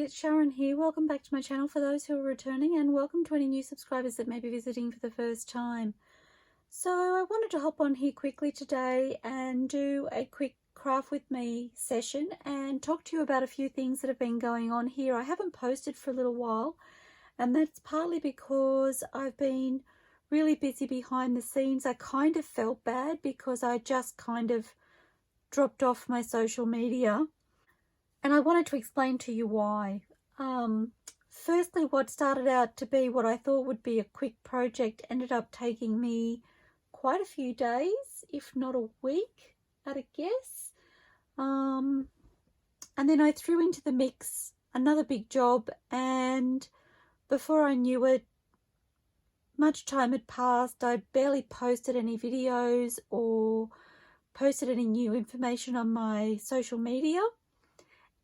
it's Sharon here. Welcome back to my channel for those who are returning, and welcome to any new subscribers that may be visiting for the first time. So I wanted to hop on here quickly today and do a quick craft with me session and talk to you about a few things that have been going on here. I haven't posted for a little while, and that's partly because I've been really busy behind the scenes. I kind of felt bad because I just kind of dropped off my social media. And I wanted to explain to you why. Firstly, what started out to be what I thought would be a quick project ended up taking me quite a few days, if not a week, at a guess. And then I threw into the mix another big job, and before I knew it, much time had passed. I'd barely posted any videos or posted any new information on my social media.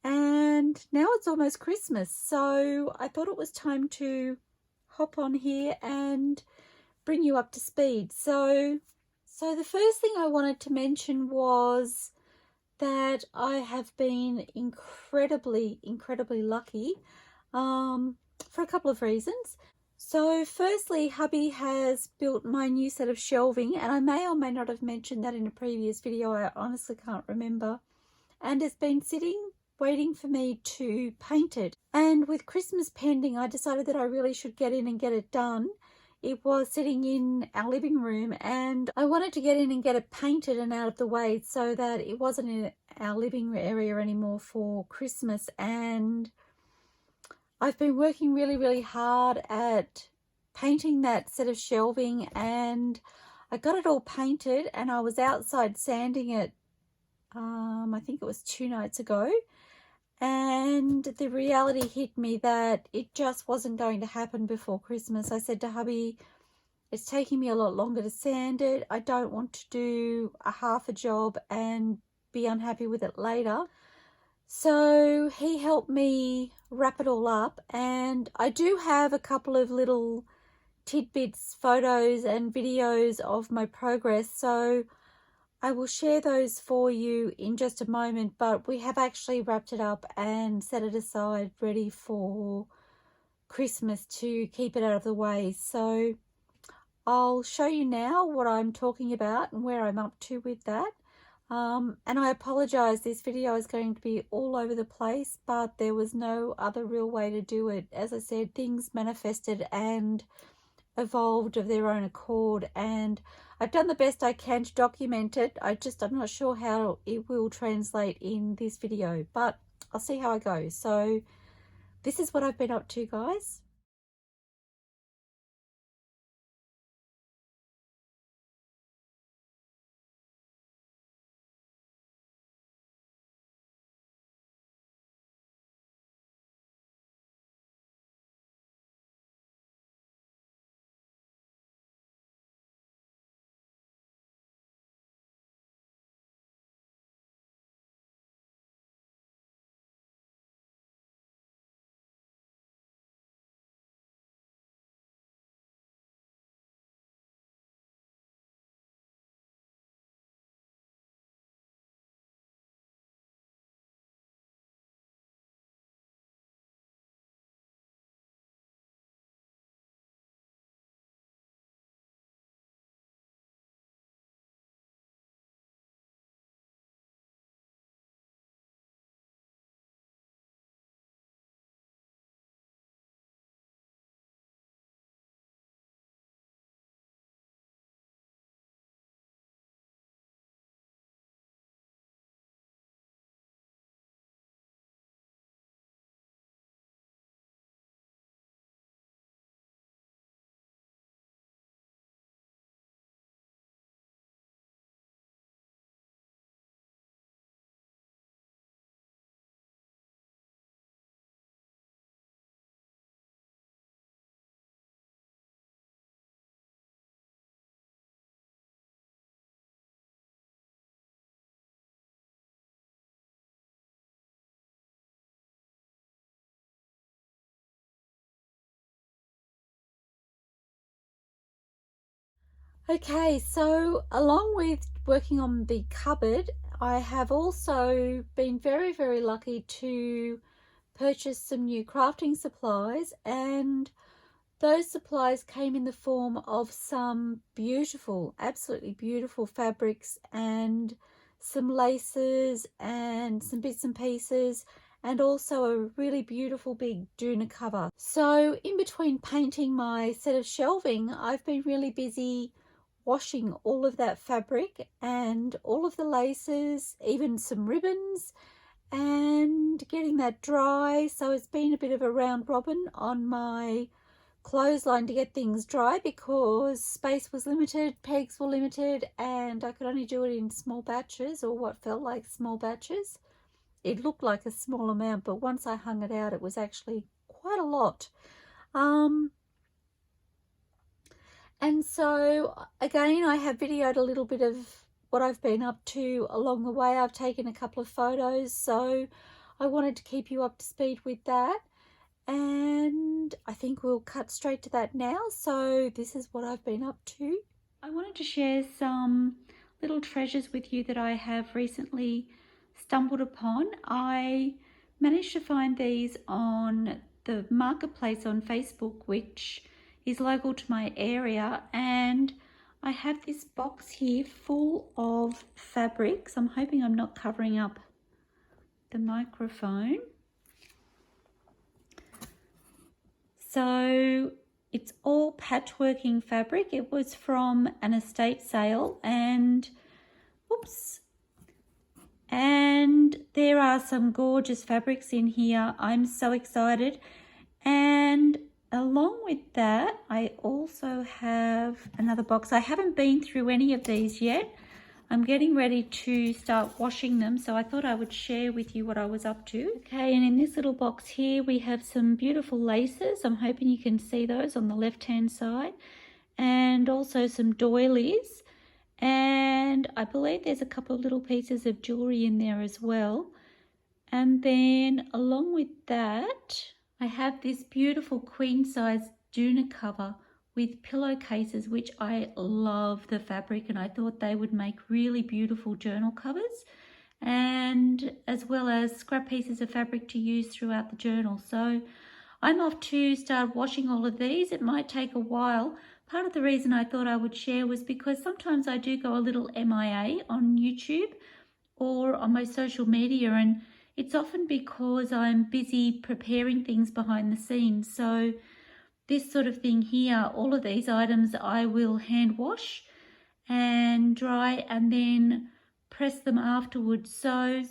And now it's almost Christmas, so I thought it was time to hop on here and bring you up to speed. So the first thing I wanted to mention was that I have been incredibly lucky for a couple of reasons. So firstly, hubby has built my new set of shelving, and I may or may not have mentioned that in a previous video. I honestly can't remember. And it's been sitting waiting for me to paint it. And with Christmas pending, I decided that I really should get in and get it done. It was sitting in our living room, and I wanted to get in and get it painted and out of the way so that it wasn't in our living area anymore for Christmas. And I've been working really hard at painting that set of shelving, and I got it all painted, and I was outside sanding it I think it was 2 nights ago, and the reality hit me that it just wasn't going to happen before Christmas. I said to hubby, it's taking me a lot longer to sand it. I don't want to do a half a job and be unhappy with it later. So he helped me wrap it all up, and I do have a couple of little tidbits, photos and videos of my progress, so I will share those for you in just a moment. But we have actually wrapped it up and set it aside ready for Christmas to keep it out of the way. So I'll show you now what I'm talking about and where I'm up to with that. And I apologize, this video is going to be all over the place, but there was no other real way to do it. As I said, things manifested and evolved of their own accord, and I've done the best I can to document it. I'm not sure how it will translate in this video, but I'll see how I go. So this is what I've been up to, guys. Okay, so along with working on the cupboard, I have also been very lucky to purchased some new crafting supplies, and those supplies came in the form of some beautiful, absolutely beautiful fabrics and some laces and some bits and pieces, and also a really beautiful big doona cover. So in between painting my set of shelving, I've been really busy washing all of that fabric and all of the laces, even some ribbons, and getting that dry. So it's been a bit of a round robin on my clothesline to get things dry because space was limited, pegs were limited, and I could only do it in small batches, or what felt like small batches. It looked like a small amount, but once I hung it out, it was actually quite a lot. And so again, I have videoed a little bit of what I've been up to along the way. I've taken a couple of photos, so I wanted to keep you up to speed with that. And I think we'll cut straight to that now. So this is what I've been up to. I wanted to share some little treasures with you that I have recently stumbled upon. I managed to find these on the marketplace on Facebook, which is local to my area, and I have this box here full of fabrics. I'm hoping I'm not covering up the microphone. So it's all patchworking fabric. It was from an estate sale, and oops, and there are some gorgeous fabrics in here. I'm so excited. And along with that, I also have another box. I haven't been through any of these yet. I'm getting ready to start washing them, so I thought I would share with you what I was up to. Okay, and in this little box here, we have some beautiful laces. I'm hoping you can see those on the left-hand side. And also some doilies. And I believe there's a couple of little pieces of jewelry in there as well. And then along with that, I have this beautiful queen size doona cover with pillowcases, which I love the fabric, and I thought they would make really beautiful journal covers, and as well as scrap pieces of fabric to use throughout the journal. So I'm off to start washing all of these. It might take a while. Part of the reason I thought I would share was because sometimes I do go a little MIA on YouTube or on my social media, and it's often because I'm busy preparing things behind the scenes. So this sort of thing here, all of these items I will hand wash and dry and then press them afterwards. So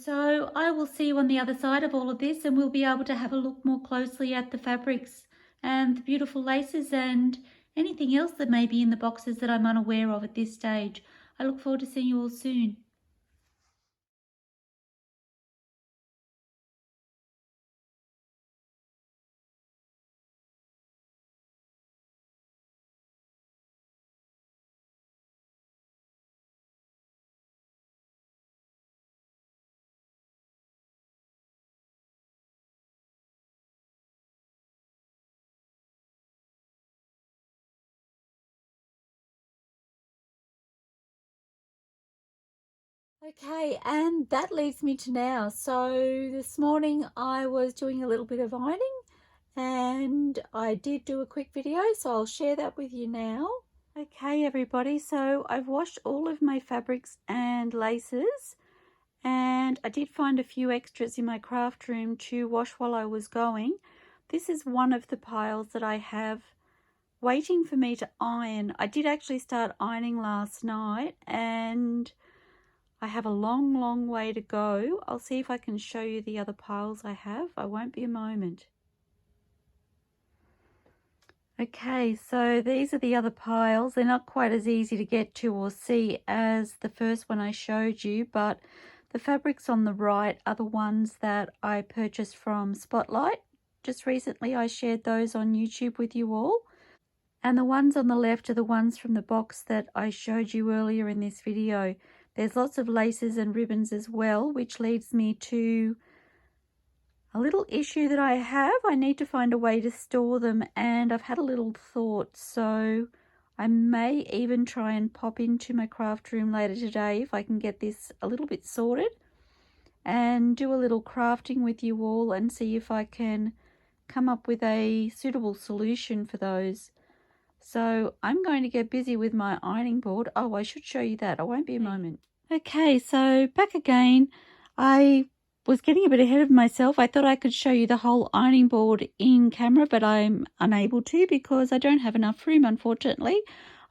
I will see you on the other side of all of this, and we'll be able to have a look more closely at the fabrics and the beautiful laces and anything else that may be in the boxes that I'm unaware of at this stage. I look forward to seeing you all soon. Okay, and that leads me to now. So this morning I was doing a little bit of ironing, and I did do a quick video, so I'll share that with you now. Okay everybody, so I've washed all of my fabrics and laces, and I did find a few extras in my craft room to wash while I was going. This is one of the piles that I have waiting for me to iron. I did actually start ironing last night, and I have a long way to go. I'll see if I can show you the other piles I have. I won't be a moment. Okay, so these are the other piles. They're not quite as easy to get to or see as the first one I showed you, but the fabrics on the right are the ones that I purchased from Spotlight. Just recently I shared those on YouTube with you all. And the ones on the left are the ones from the box that I showed you earlier in this video. There's lots of laces and ribbons as well, which leads me to a little issue that I have. I need to find a way to store them, and I've had a little thought, so I may even try and pop into my craft room later today if I can get this a little bit sorted. and do a little crafting with you all and see if I can come up with a suitable solution for those. So I'm going to get busy with my ironing board. Oh, I should show you that. I won't be a moment. Okay, so back again. I was getting a bit ahead of myself. I thought I could show you the whole ironing board in camera, but I'm unable to because I don't have enough room, unfortunately.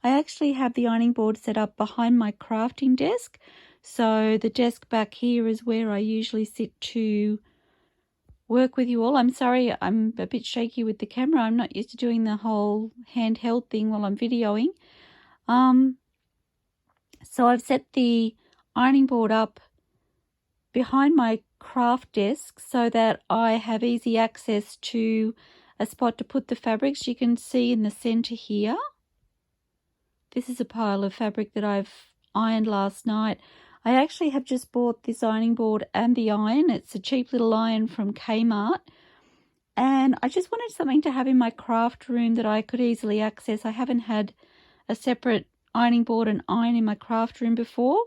I actually have the ironing board set up behind my crafting desk. So the desk back here is where I usually sit to work with you all. I'm sorry, I'm a bit shaky with the camera. I'm not used to doing the whole handheld thing while I'm videoing. So I've set the ironing board up behind my craft desk so that I have easy access to a spot to put the fabrics. You can see in the center here. This is a pile of fabric that I've ironed last night. I actually have just bought this ironing board and the iron. It's a cheap little iron from Kmart. And I just wanted something to have in my craft room that I could easily access. I haven't had a separate ironing board and iron in my craft room before.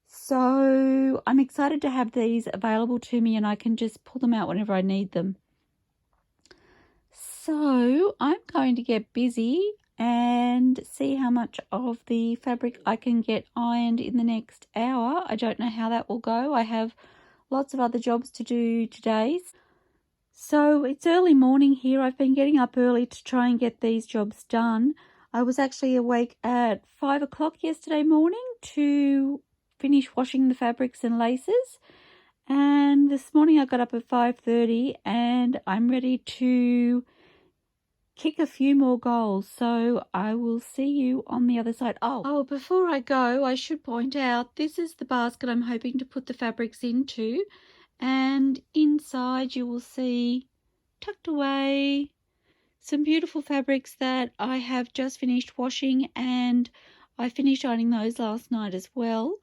So I'm excited to have these available to me and I can just pull them out whenever I need them. So I'm going to get busy and see how much of the fabric I can get ironed in the next hour. I don't know how that will go. I have lots of other jobs to do today. So it's early morning here. I've been getting up early to try and get these jobs done. I was actually awake at 5 o'clock yesterday morning to finish washing the fabrics and laces. And this morning I got up at 5:30 and I'm ready to kick a few more goals. So I will see you on the other side. Oh, before I go, I should point out this is the basket I'm hoping to put the fabrics into. And inside you will see, tucked away, some beautiful fabrics that I have just finished washing, and I finished ironing those last night as well.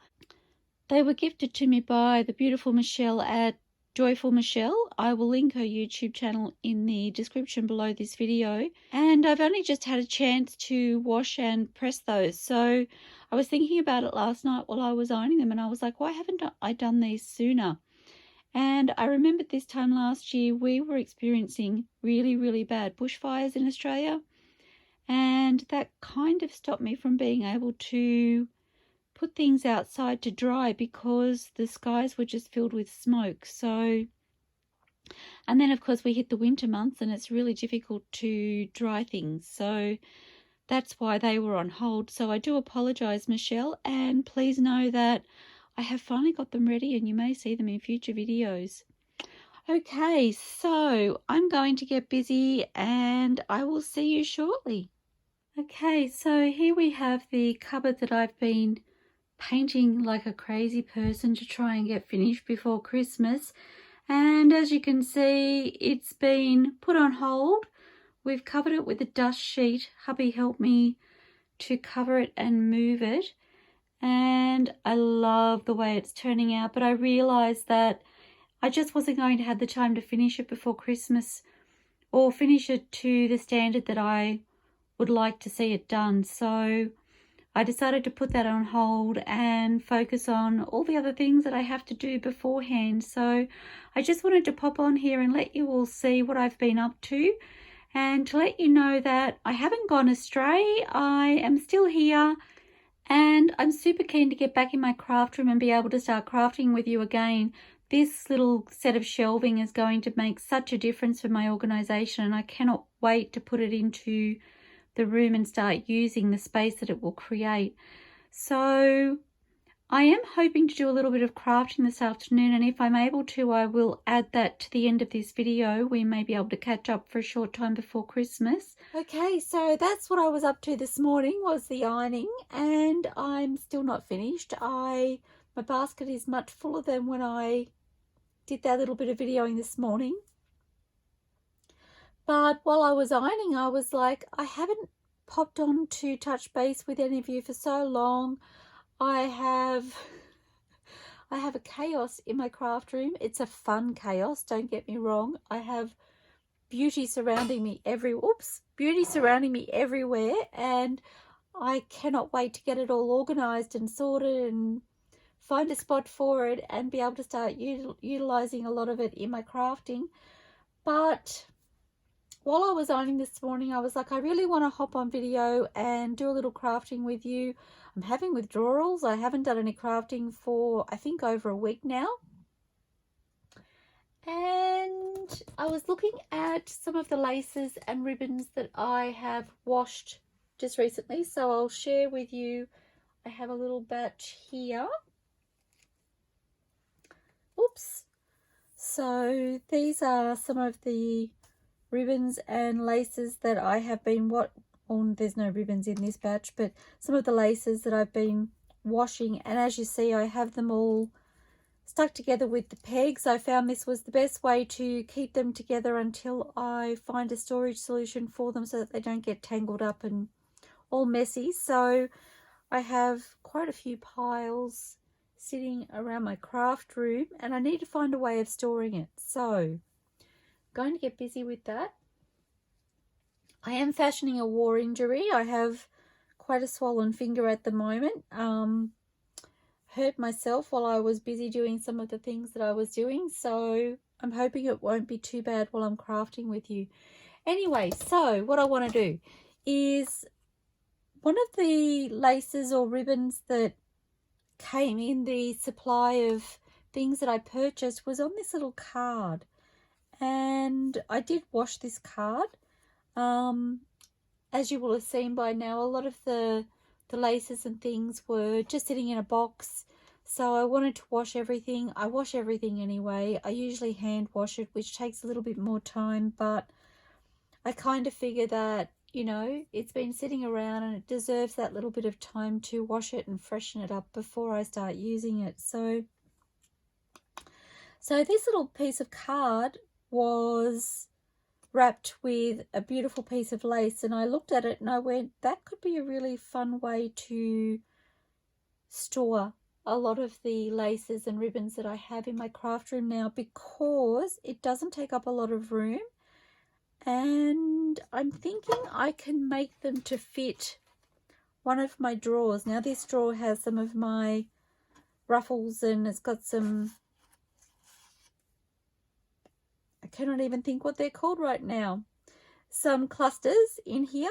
They were gifted to me by the beautiful Michelle at Joyful Michelle. I will link her YouTube channel in the description below this video. And I've only just had a chance to wash and press those. So I was thinking about it last night while I was ironing them, and I was like, why haven't I done these sooner? And I remembered this time last year we were experiencing really, really bad bushfires in Australia. And that kind of stopped me from being able to put things outside to dry because the skies were just filled with smoke. So, and then of course we hit the winter months and it's really difficult to dry things. So that's why they were on hold. So I do apologize, Michelle, and please know that I have finally got them ready and you may see them in future videos. Okay, so I'm going to get busy and I will see you shortly. Okay, so here we have the cupboard that I've been painting like a crazy person to try and get finished before Christmas. And as you can see, it's been put on hold. We've covered it with a dust sheet. Hubby helped me to cover it and move it. And I love the way it's turning out, but I realized that I just wasn't going to have the time to finish it before Christmas or finish it to the standard that I would like to see it done. So I decided to put that on hold and focus on all the other things that I have to do beforehand. So I just wanted to pop on here and let you all see what I've been up to and to let you know that I haven't gone astray. I am still here. And I'm super keen to get back in my craft room and be able to start crafting with you again. This little set of shelving is going to make such a difference for my organisation, and I cannot wait to put it into the room and start using the space that it will create. So I am hoping to do a little bit of crafting this afternoon, and if I'm able to, I will add that to the end of this video. We may be able to catch up for a short time before Christmas. Okay, so that's what I was up to this morning, was the ironing, and I'm still not finished. My basket is much fuller than when I did that little bit of videoing this morning. But while I was ironing, I was like, I haven't popped on to touch base with any of you for so long. I have a chaos in my craft room. It's a fun chaos, don't get me wrong. I have beauty surrounding me beauty surrounding me everywhere, and I cannot wait to get it all organized and sorted and find a spot for it and be able to start utilizing a lot of it in my crafting. But while I was ironing this morning, I was like, I really want to hop on video and do a little crafting with you. I'm having withdrawals. I haven't done any crafting for, I think, over a week now. And I was looking at some of the laces and ribbons that I have washed just recently. So I'll share with you. I have a little batch here. Oops. So these are some of the ribbons and laces that I have been there's no ribbons in this batch, but some of the laces that I've been washing, and as you see, I have them all stuck together with the pegs. I found this was the best way to keep them together until I find a storage solution for them so that they don't get tangled up and all messy. So I have quite a few piles sitting around my craft room, and I need to find a way of storing it. So going to get busy with that. I am fashioning a war injury. I have quite a swollen finger at the moment. Hurt myself while I was busy doing some of the things that I was doing, so I'm hoping it won't be too bad while I'm crafting with you. Anyway, so what I want to do is, one of the laces or ribbons that came in the supply of things that I purchased was on this little card, and I did wash this card. As you will have seen by now, a lot of the laces and things were just sitting in a box, so I wanted to wash everything. I wash everything anyway. I usually hand wash it, which takes a little bit more time, but I kind of figure that, you know, it's been sitting around and it deserves that little bit of time to wash it and freshen it up before I start using it. So this little piece of card was wrapped with a beautiful piece of lace, and I looked at it and I went, that could be a really fun way to store a lot of the laces and ribbons that I have in my craft room now, because it doesn't take up a lot of room, and I'm thinking I can make them to fit one of my drawers. Now this drawer has some of my ruffles, and it's got some, I cannot even think what they're called right now, some clusters in here.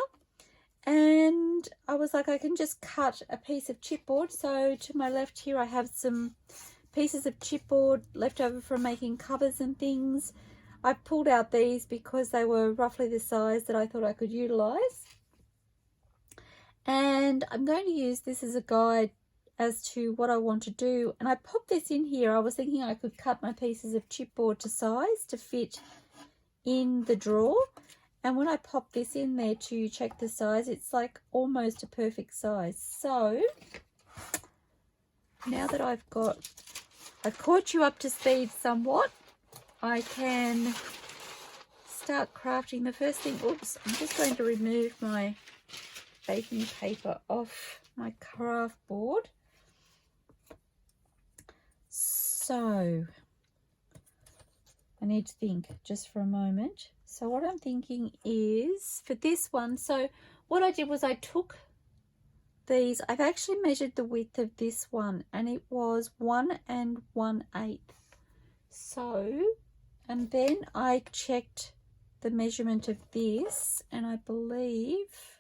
And I was like, I can just cut a piece of chipboard. So to my left here, I have some pieces of chipboard left over from making covers and things. I pulled out these because they were roughly the size that I thought I could utilize. And I'm going to use this as a guide as to what I want to do. And I popped this in here. I was thinking I could cut my pieces of chipboard to size to fit in the drawer. And when I pop this in there to check the size, it's like almost a perfect size. So now that I've caught you up to speed somewhat, I can start crafting. The first thing, oops, I'm just going to remove my baking paper off my craft board. So I need to think just for a moment. So what I'm thinking is, for this one, so what I did was I took these, I've actually measured the width of this one, and it was 1 1/8. So, and then I checked the measurement of this, and I believe,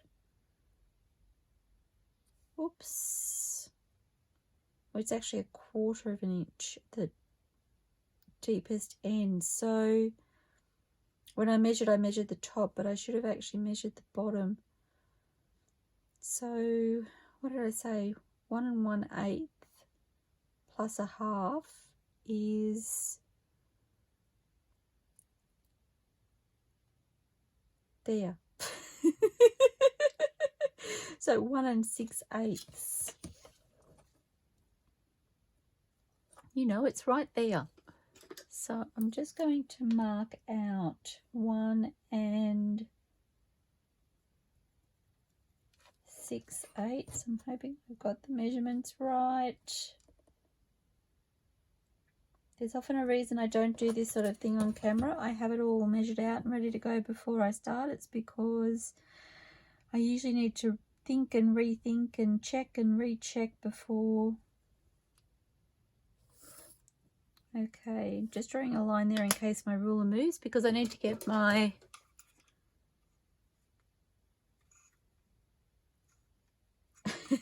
oops, well, it's actually 1/4 of an inch, the deepest end. So when I measured the top, but I should have actually measured the bottom. So what did I say? 1 1/8 plus 1/2 is there. So 1 6/8. You know, it's right there. So I'm just going to mark out 1 6/8. I'm hoping I've got the measurements right. There's often a reason I don't do this sort of thing on camera. I have it all measured out and ready to go before I start. It's because I usually need to think and rethink and check and recheck before Okay, just drawing a line there in case my ruler moves, because I need to get my you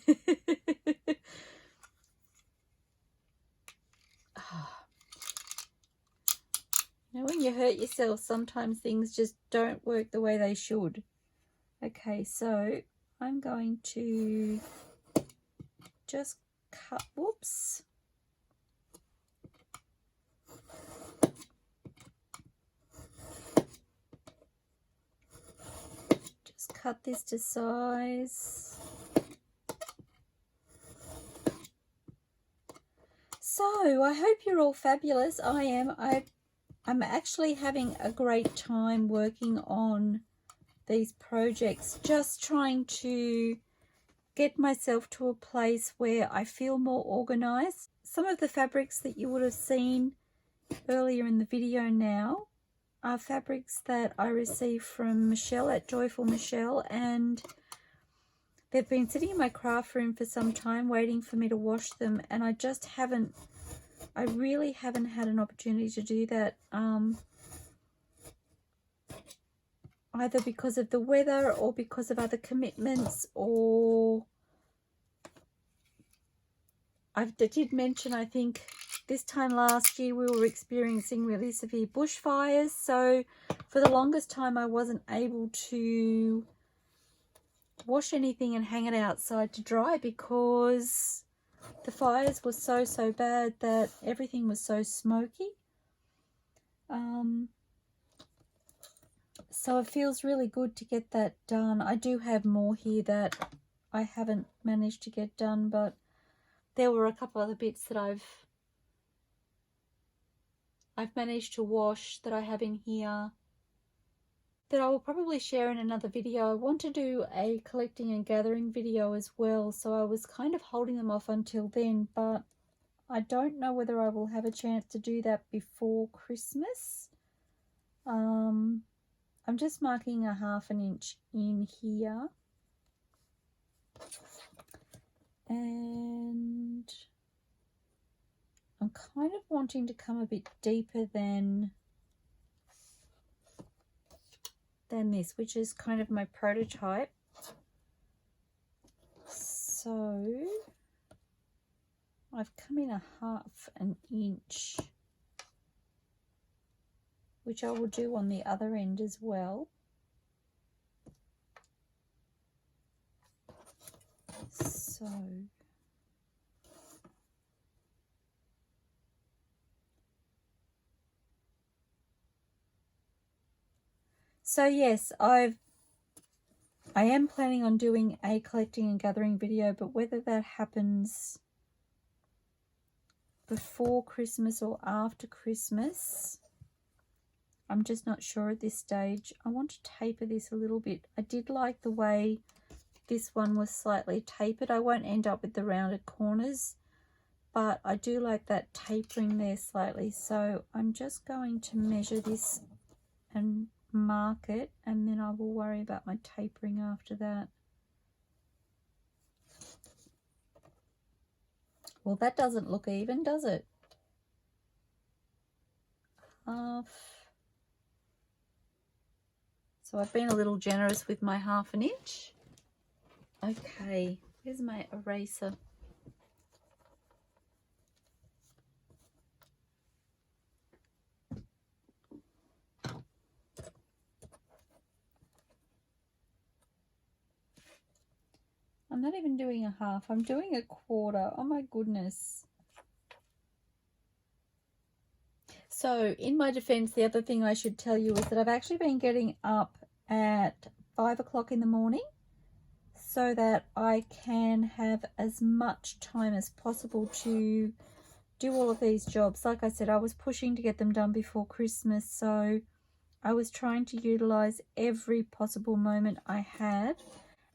know, when you hurt yourself, sometimes things just don't work the way they should. Okay, so I'm going to just cut, whoops. Just cut this to size. So I hope you're all fabulous. I am. I'm actually having a great time working on these projects, just trying to get myself to a place where I feel more organized. Some of the fabrics that you would have seen earlier in the video now are fabrics that I received from Michelle at Joyful Michelle, and they've been sitting in my craft room for some time waiting for me to wash them, and I really haven't had an opportunity to do that, either because of the weather or because of other commitments, or I did mention, I think this time last year we were experiencing really severe bushfires, so for the longest time I wasn't able to wash anything and hang it outside to dry because the fires were so bad that everything was so smoky. So it feels really good to get that done. I do have more here that I haven't managed to get done, but there were a couple other bits that I've managed to wash that I have in here that I will probably share in another video. I want to do a collecting and gathering video as well, so I was kind of holding them off until then, but I don't know whether I will have a chance to do that before Christmas. I'm just marking a 1/2 inch in here, and I'm kind of wanting to come a bit deeper than this, which is kind of my prototype. So I've come in a 1/2 inch, which I will do on the other end as well. So yes, I am planning on doing a collecting and gathering video, but whether that happens before Christmas or after Christmas, I'm just not sure at this stage. I want to taper this a little bit. I did like the way this one was slightly tapered. I won't end up with the rounded corners, but I do like that tapering there slightly. So I'm just going to measure this and mark it, and then I will worry about my tapering after that. Well, that doesn't look even, does it? 1/2. So I've been a little generous with my 1/2 inch. Okay, here's my eraser. I'm not even doing a 1/2, I'm doing a 1/4. Oh my goodness. So in my defense, the other thing I should tell you is that I've actually been getting up at 5 o'clock in the morning so that I can have as much time as possible to do all of these jobs. Like I said, I was pushing to get them done before Christmas, so I was trying to utilize every possible moment I had,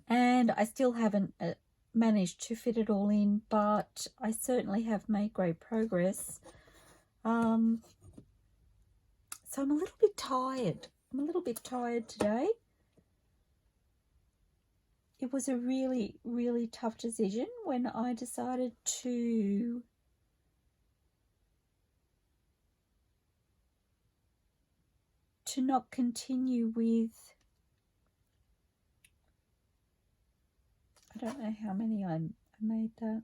and I still haven't managed to fit it all in, but I certainly have made great progress. So I'm a little bit tired. I'm a little bit tired today. It was a really, really tough decision when I decided to to not continue with, I don't know how many I made that,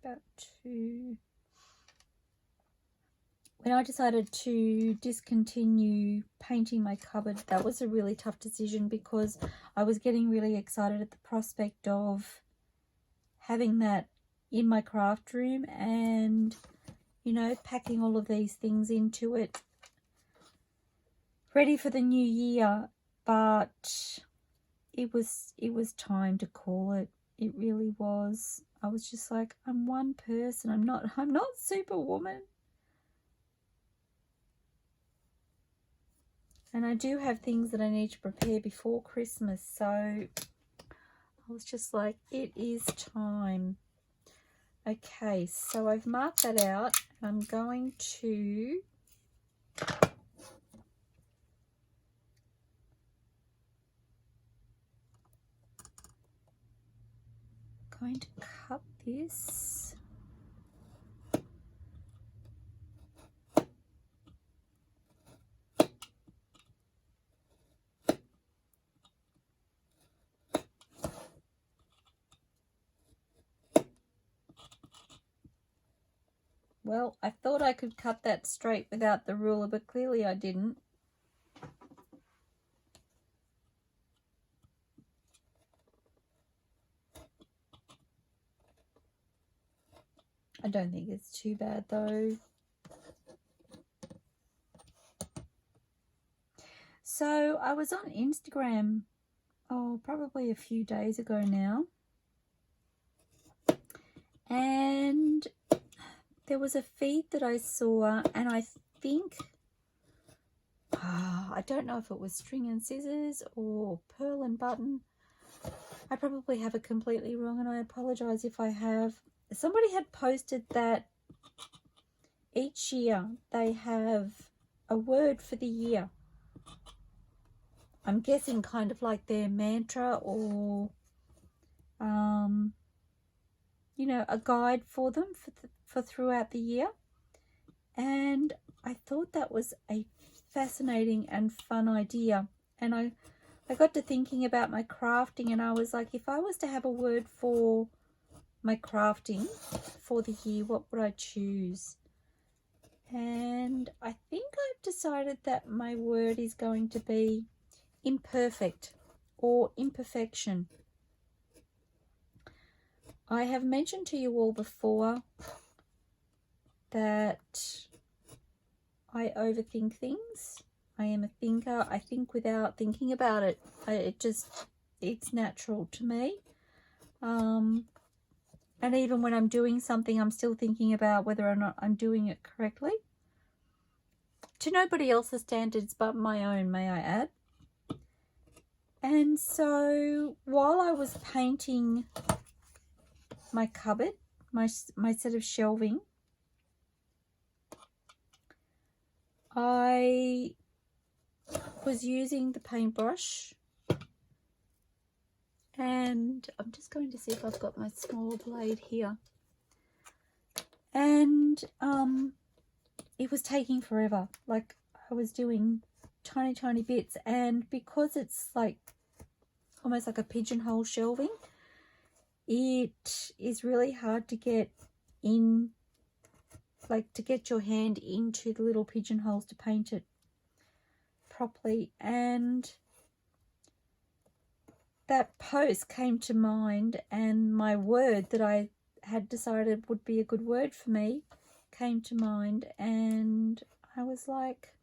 about 2. When I decided to discontinue painting my cupboard, that was a really tough decision because I was getting really excited at the prospect of having that in my craft room and, you know, packing all of these things into it, ready for the new year. But it was time to call it. It really was. I was just like, I'm one person. I'm not Superwoman. And I do have things that I need to prepare before Christmas. So I was just like, it is time. Okay, so I've marked that out. I'm going to cut this. Well, I thought I could cut that straight without the ruler, but clearly I didn't. I don't think it's too bad though. So I was on Instagram, probably a few days ago now. And there was a feed that I saw, and I think, I don't know if it was string and scissors or pearl and button. I probably have it completely wrong, and I apologize if I have. Somebody had posted that each year they have a word for the year. I'm guessing kind of like their mantra or, you know, a guide for them for throughout the year. And I thought that was a fascinating and fun idea. And I got to thinking about my crafting, and I was like, if I was to have a word for my crafting for the year, what would I choose? And I think I've decided that my word is going to be imperfect or imperfection. I have mentioned to you all before that I overthink things. I am a thinker. I think without thinking about it. It's natural to me. And even when I'm doing something, I'm still thinking about whether or not I'm doing it correctly. To nobody else's standards but my own, may I add. And so while I was painting my cupboard, my set of shelving, I was using the paintbrush, and I'm just going to see if I've got my small blade here. And it was taking forever. Like, I was doing tiny bits, and because it's like almost like a pigeonhole shelving, it is really hard to get in, like to get your hand into the little pigeonholes to paint it properly. And that post came to mind, and my word that I had decided would be a good word for me came to mind, and I was like,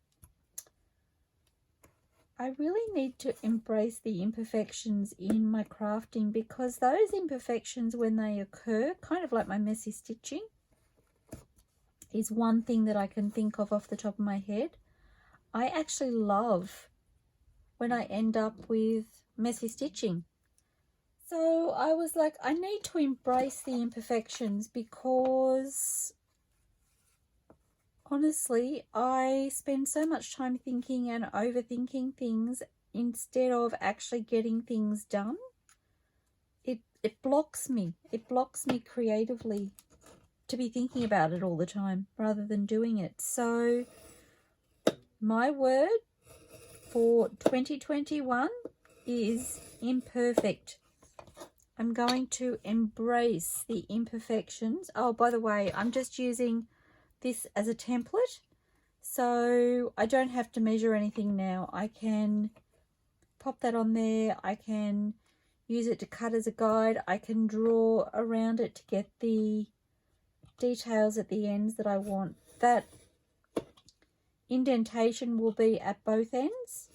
I really need to embrace the imperfections in my crafting, because those imperfections, when they occur, kind of like my messy stitching, is one thing that I can think of off the top of my head. I actually love when I end up with messy stitching. So I was like, I need to embrace the imperfections, because honestly, I spend so much time thinking and overthinking things instead of actually getting things done. It blocks me. It blocks me creatively to be thinking about it all the time rather than doing it. So My word for 2021 is imperfect. I'm going to embrace the imperfections. Oh, by the way, I'm just using this as a template, so I don't have to measure anything now. I can pop that on there. I can use it to cut as a guide. I can draw around it to get the details at the ends that I want. That indentation will be at both ends.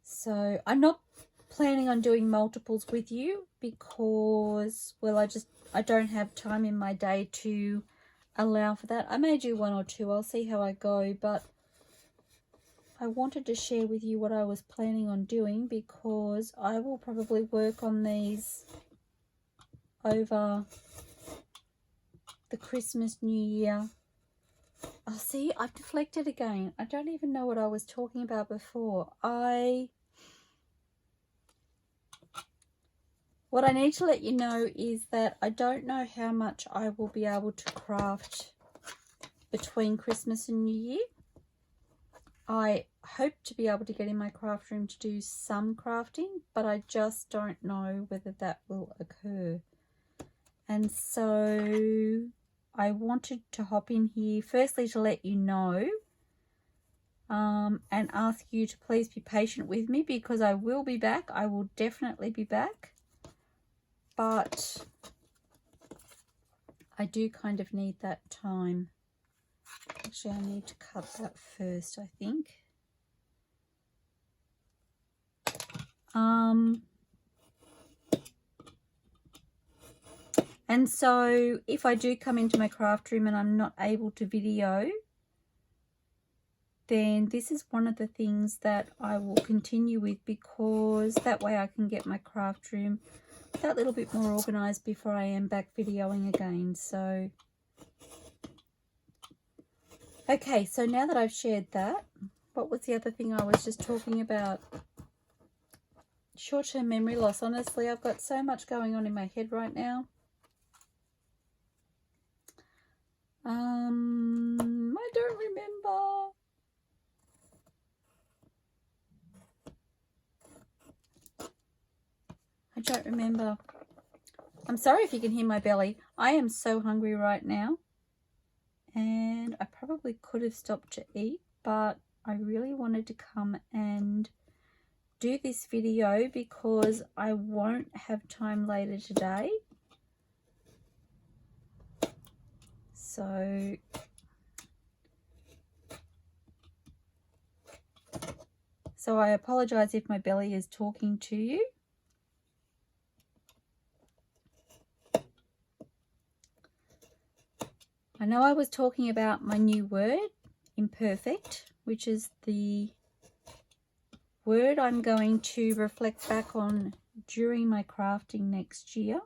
So I'm not planning on doing multiples with you because, well, I don't have time in my day to allow for that. I may do one or two. I'll see how I go, but I wanted to share with you what I was planning on doing because I will probably work on these over the Christmas, New Year. Oh, see, I've deflected again. I don't even know what I was talking about before. What I need to let you know is that I don't know how much I will be able to craft between Christmas and New Year. I hope to be able to get in my craft room to do some crafting, but I just don't know whether that will occur. And so I wanted to hop in here firstly to let you know and ask you to please be patient with me because I will be back. I will definitely be back. But I do kind of need that time. Actually, I need to cut that first, I think. And so if I do come into my craft room and I'm not able to video, then this is one of the things that I will continue with because that way I can get my craft room that little bit more organized before I am back videoing again. So okay, so now that I've shared that, what was the other thing I was just talking about? Short-term memory loss. Honestly, I've got so much going on in my head right now. I don't remember. I don't remember. I'm sorry if you can hear my belly. I am so hungry right now. And I probably could have stopped to eat, but I really wanted to come and do this video because I won't have time later today. So I apologize if my belly is talking to you. I know I was talking about my new word, imperfect, which is the word I'm going to reflect back on during my crafting next year.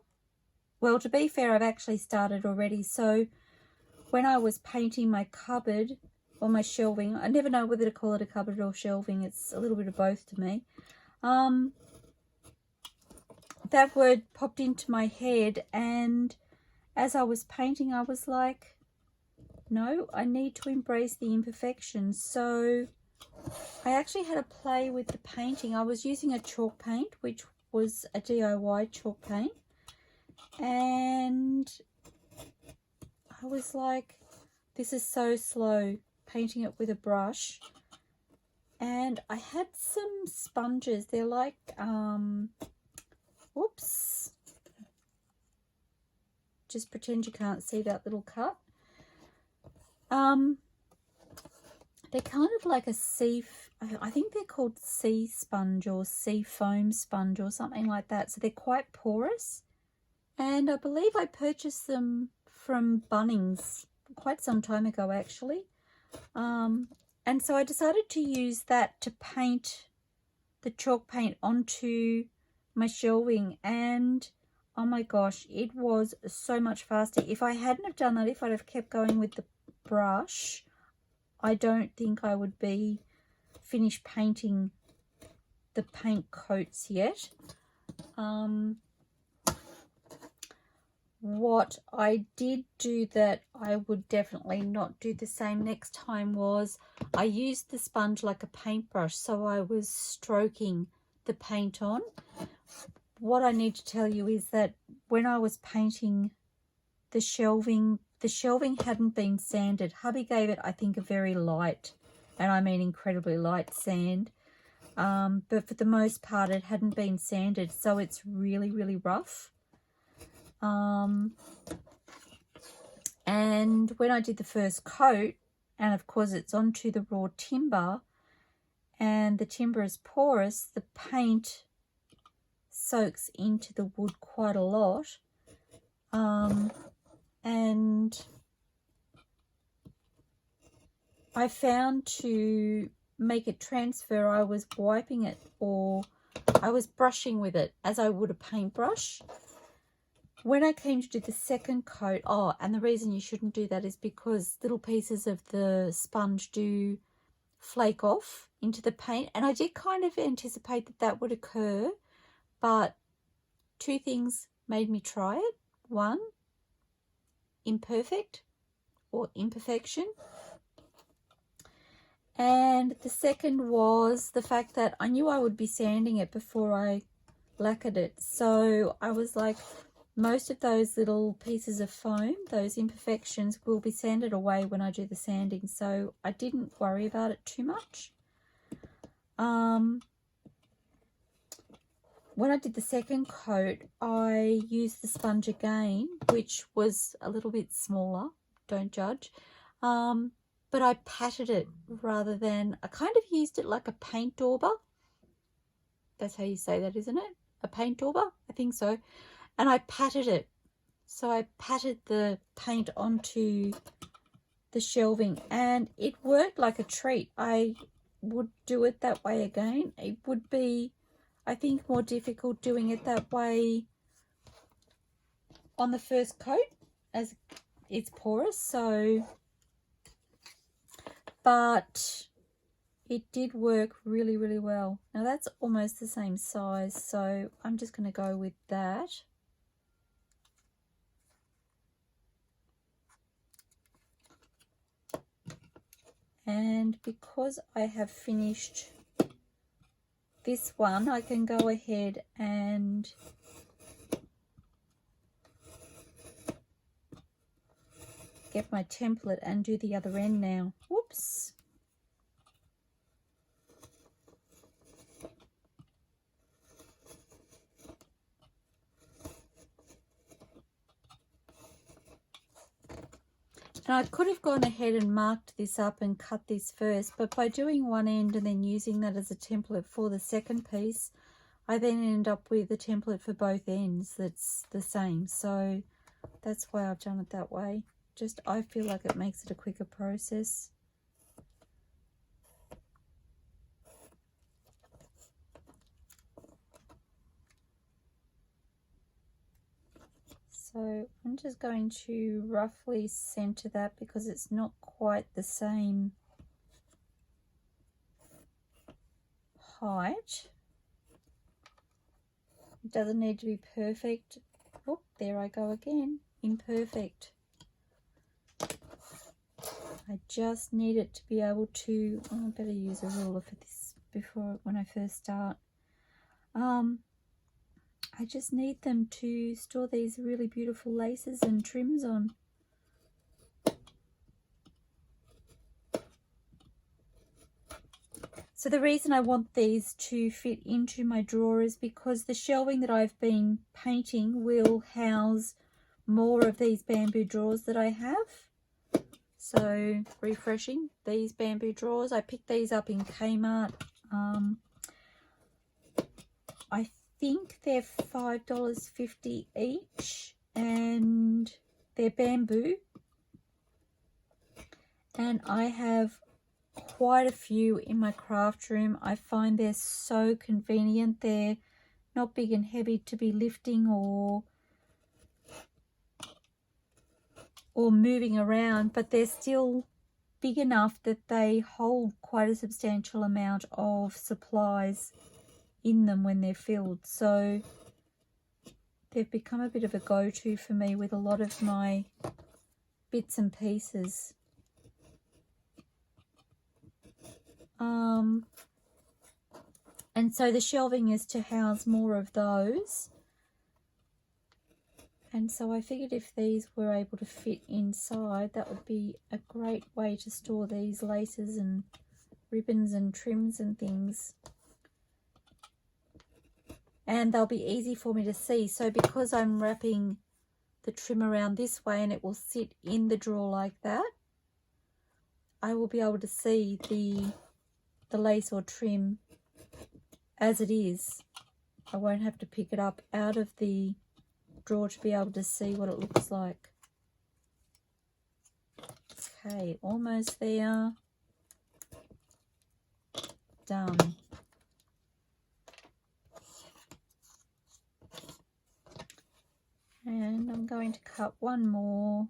Well, to be fair, I've actually started already. So when I was painting my cupboard or my shelving, I never know whether to call it a cupboard or shelving. It's a little bit of both to me. That word popped into my head, and as I was painting, I was like, no, I need to embrace the imperfections. So I actually had a play with the painting. I was using a chalk paint, which was a DIY chalk paint. And I was like, this is so slow, painting it with a brush. And I had some sponges. They're like, whoops. Just pretend you can't see that little cut. They're kind of like a sea, I think they're called sea sponge or sea foam sponge or something like that. So they're quite porous. And I believe I purchased them from Bunnings quite some time ago, actually. And so I decided to use that to paint the chalk paint onto my shelving. And oh my gosh, it was so much faster. If I hadn't have done that, if I'd have kept going with the brush, I don't think I would be finished painting the paint coats yet. What I did do that I would definitely not do the same next time was I used the sponge like a paintbrush, so I was stroking the paint on. What I need to tell you is that when I was painting the shelving hadn't been sanded. Hubby gave it, I think, a very light, and I mean incredibly light sand. But for the most part, it hadn't been sanded, so it's really, really rough. And when I did the first coat, and of course it's onto the raw timber, and the timber is porous, the paint soaks into the wood quite a lot. And I found to make it transfer, I was wiping it, or I was brushing with it as I would a paintbrush. When I came to do the second coat, and the reason you shouldn't do that is because little pieces of the sponge do flake off into the paint, and I did kind of anticipate that that would occur, but two things made me try it. One, imperfect or imperfection, and the second was the fact that I knew I would be sanding it before I lacquered it, so I was like, most of those little pieces of foam, those imperfections, will be sanded away when I do the sanding, so I didn't worry about it too much. When I did the second coat, I used the sponge again, which was a little bit smaller, don't judge, but I patted it rather than, I kind of used it like a paint dauber. That's how you say that, isn't it? A paint dauber? I think so. And I patted it. So I patted the paint onto the shelving, and it worked like a treat. I would do it that way again. It would be, I think, more difficult doing it that way on the first coat as it's porous, so, but it did work really, really well. Now that's almost the same size, so I'm just going to go with that. And because I have finished this one, I can go ahead and get my template and do the other end now. Whoops. And I could have gone ahead and marked this up and cut this first, but by doing one end and then using that as a template for the second piece, I then end up with a template for both ends that's the same. So that's why I've done it that way. Just, I feel like it makes it a quicker process. So I'm just going to roughly center that because it's not quite the same height. It doesn't need to be perfect. Oh, there I go again. Imperfect. I just need it to be able to, I better use a ruler for this when I first start. I just need them to store these really beautiful laces and trims on. So the reason I want these to fit into my drawer is because the shelving that I've been painting will house more of these bamboo drawers that I have. So refreshing, these bamboo drawers. I picked these up in Kmart. I think they're $5.50 each, and they're bamboo. And I have quite a few in my craft room. I find they're so convenient. They're not big and heavy to be lifting or moving around, but they're still big enough that they hold quite a substantial amount of supplies in them when they're filled. So they've become a bit of a go-to for me with a lot of my bits and pieces. And so the shelving is to house more of those. And so I figured if these were able to fit inside, that would be a great way to store these laces and ribbons and trims and things. And they'll be easy for me to see. So because I'm wrapping the trim around this way and it will sit in the drawer like that, I will be able to see the lace or trim as it is. I won't have to pick it up out of the drawer to be able to see what it looks like. Okay, almost there. Done. And I'm going to cut one more.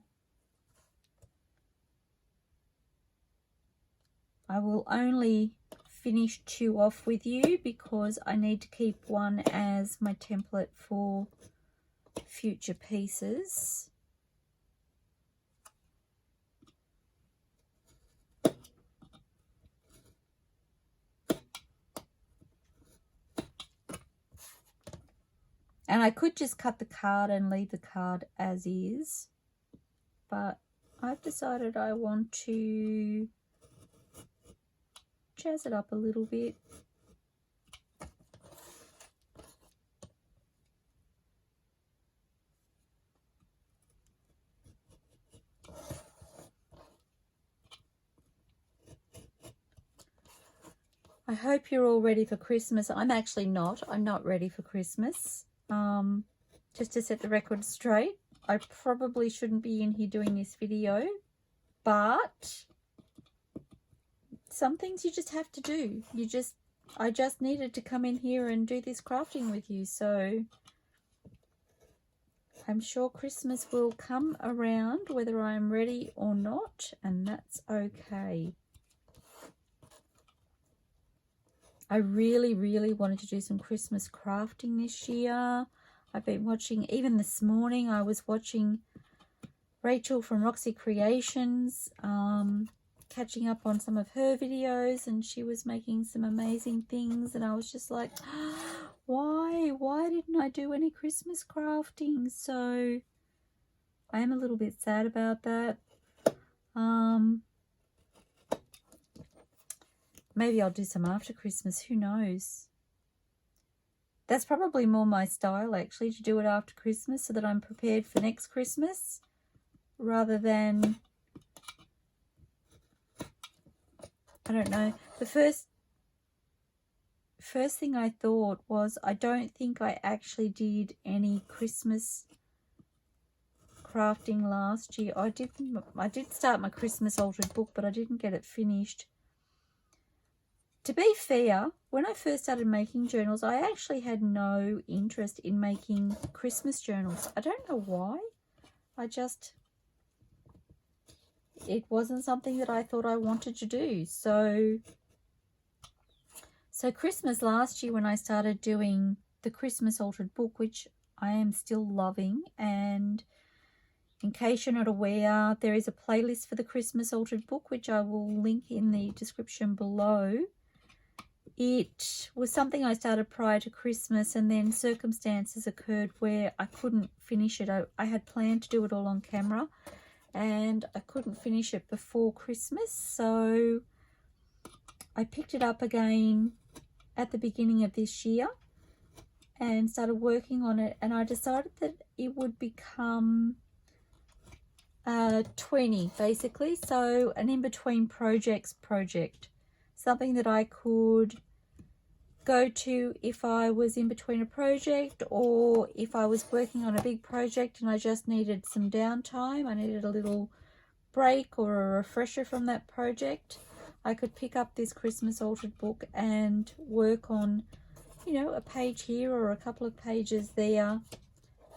I will only finish 2 off with you because I need to keep one as my template for future pieces. And I could just cut the card and leave the card as is, but I've decided I want to jazz it up a little bit. I hope you're all ready for Christmas. I'm actually not. I'm not ready for Christmas. Just to set the record straight, I probably shouldn't be in here doing this video, but some things you just have to do. I just needed to come in here and do this crafting with you, so I'm sure Christmas will come around whether I'm ready or not, and that's okay. I really, really wanted to do some Christmas crafting this year. I've been watching, even this morning, I was watching Rachel from Roxy Creations, catching up on some of her videos, and she was making some amazing things, and I was just like, why didn't I do any Christmas crafting? So I am a little bit sad about that. Maybe I'll do some after Christmas, who knows? That's probably more my style, actually, to do it after Christmas so that I'm prepared for next Christmas rather than, I don't know. The first thing I thought was I don't think I actually did any Christmas crafting last year. I did start my Christmas altered book, but I didn't get it finished. To be fair, when I first started making journals, I actually had no interest in making Christmas journals. I don't know why. It wasn't something that I thought I wanted to do. So Christmas last year when I started doing the Christmas altered book, which I am still loving, and in case you're not aware, there is a playlist for the Christmas altered book, which I will link in the description below. It was something I started prior to Christmas, and then circumstances occurred where I couldn't finish it. I had planned to do it all on camera, and I couldn't finish it before Christmas, so I picked it up again at the beginning of this year and started working on it, and I decided that it would become 20 basically, so an in-between projects project, something that I could go to if I was in between a project, or if I was working on a big project and I just needed some downtime, I needed a little break or a refresher from that project, I could pick up this Christmas altered book and work on, you know, a page here or a couple of pages there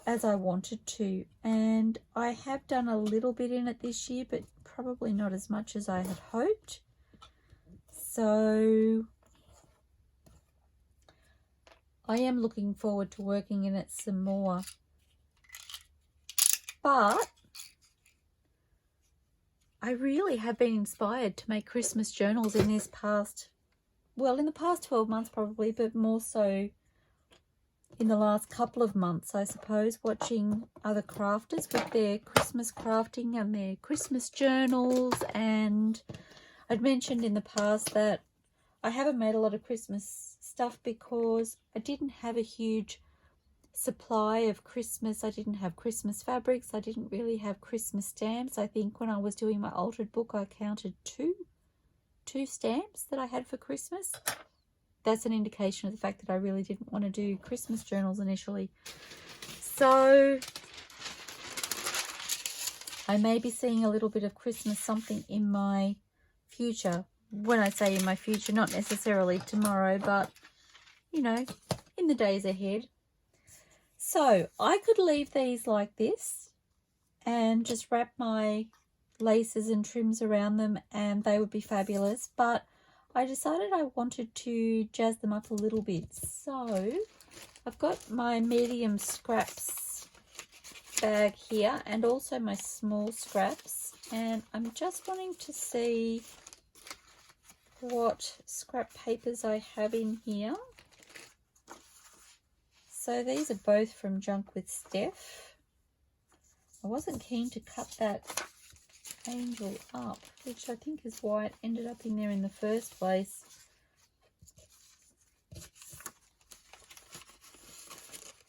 as I wanted to. And I have done a little bit in it this year, but probably not as much as I had hoped. So I am looking forward to working in it some more. But I really have been inspired to make Christmas journals in the past 12 months probably, but more so in the last couple of months, I suppose, watching other crafters with their Christmas crafting and their Christmas journals. And I'd mentioned in the past that I haven't made a lot of Christmas stuff because I didn't have a huge supply of Christmas. I didn't have Christmas fabrics. I didn't really have Christmas stamps. I think when I was doing my altered book, I counted two stamps that I had for Christmas. That's an indication of the fact that I really didn't want to do Christmas journals initially. So I may be seeing a little bit of Christmas something in my future. When I say in my future, not necessarily tomorrow, but, you know, in the days ahead. So I could leave these like this and just wrap my laces and trims around them and they would be fabulous. But I decided I wanted to jazz them up a little bit. So I've got my medium scraps bag here and also my small scraps. And I'm just wanting to see what scrap papers I have in here. So these are both from Junk with Steph. I wasn't keen to cut that angel up, which I think is why it ended up in there in the first place.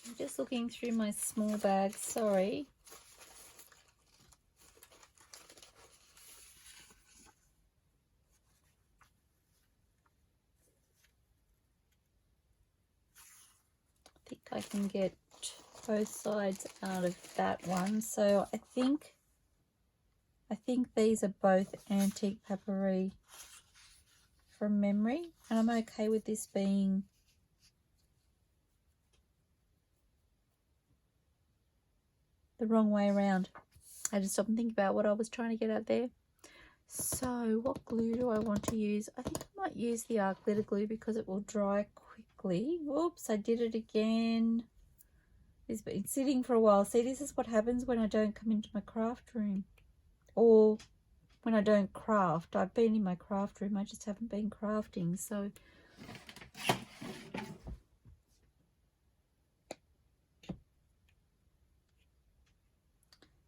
I'm just looking through my small bag, sorry. I think I can get both sides out of that one. So I think these are both antique papery from memory, and I'm okay with this being the wrong way around. I had to stop and think about what I was trying to get at there. So what glue do I want to use? I think I might use the art glitter glue because it will dry quickly. Oops, I did it again. It's been sitting for a while. See, this is what happens when I don't come into my craft room, or when I don't craft. I've been in my craft room, I just haven't been crafting. So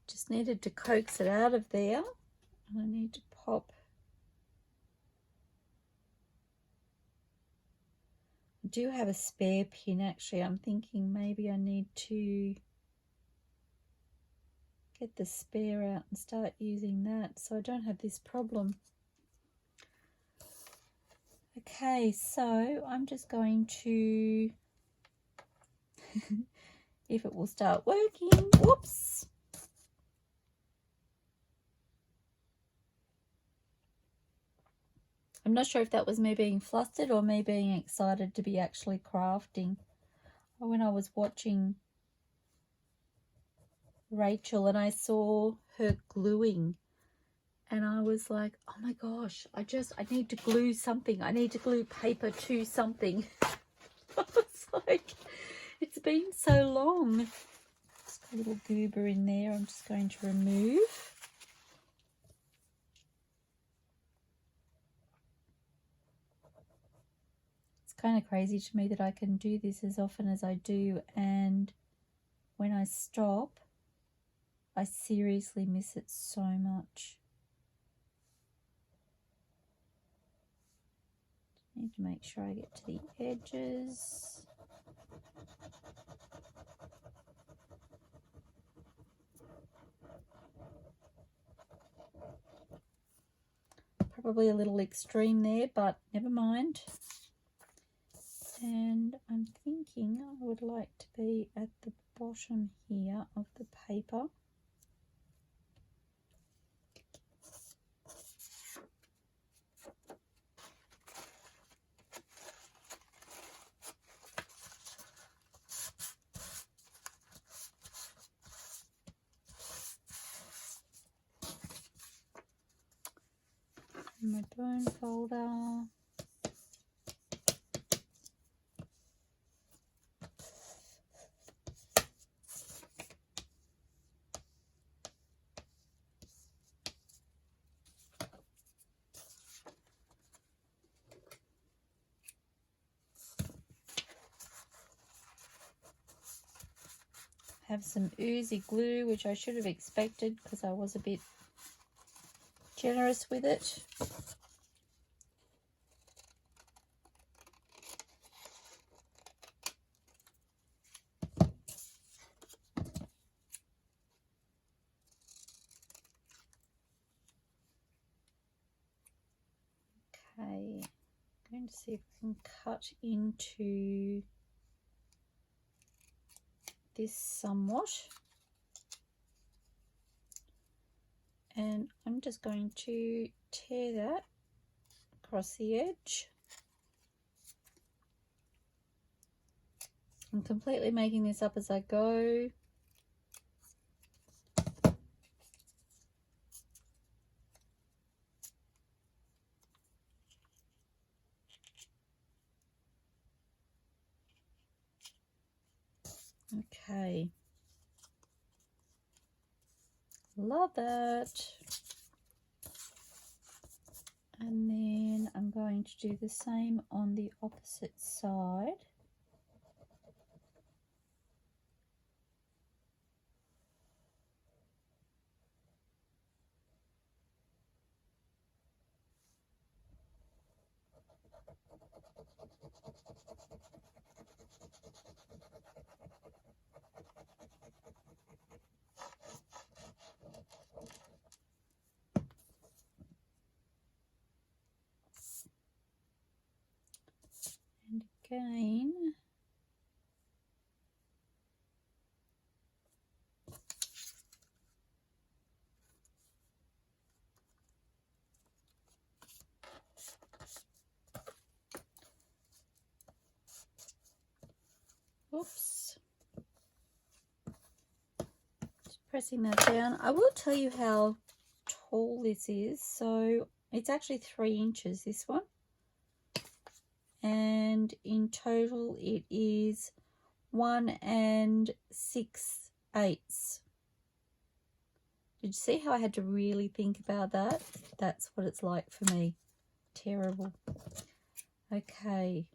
just needed to coax it out of there, and I need to pop. I do have a spare pin actually. I'm thinking maybe I need to get the spare out and start using that so I don't have this problem. Okay, so I'm just going to, if it will start working, whoops. I'm not sure if that was me being flustered or me being excited to be actually crafting. When I was watching Rachel and I saw her gluing, and I was like, oh my gosh, I need to glue something. I need to glue paper to something. I was like, it's been so long. Just got a little goober in there I'm just going to remove. It's kind of crazy to me that I can do this as often as I do, and when I stop, I seriously miss it so much. Need to make sure I get to the edges. Probably a little extreme there, but never mind. And I'm thinking I would like to be at the bottom here of the paper. My bone folder. have some oozy glue, which I should have expected because I was a bit generous with it. Okay, I'm going to see if I can cut into this somewhat. And I'm just going to tear that across the edge. I'm completely making this up as I go. Okay. Love that. And then I'm going to do the same on the opposite side. And again, oops, just pressing that down. I will tell you how tall this is. So it's actually 3 inches, this one. And in total it is 1 6/8. Did you see how I had to really think about that? That's what it's like for me. Terrible. Okay.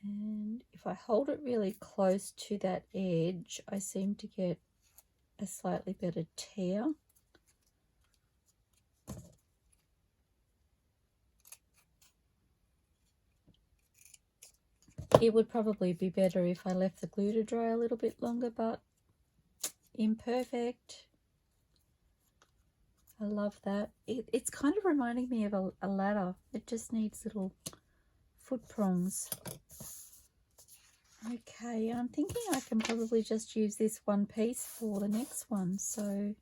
And if I hold it really close to that edge, I seem to get a slightly better tear. It would probably be better if I left the glue to dry a little bit longer, but imperfect. I love that. It's kind of reminding me of a ladder. It just needs little foot prongs. Okay, I'm thinking I can probably just use this one piece for the next one. So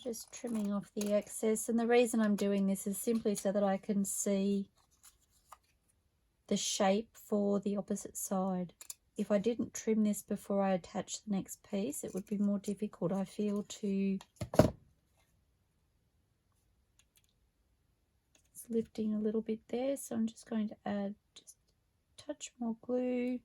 just trimming off the excess, and the reason I'm doing this is simply so that I can see the shape for the opposite side. If I didn't trim this before I attach the next piece, it would be more difficult, I feel, to... It's lifting a little bit there, so I'm just going to add just a touch more glue.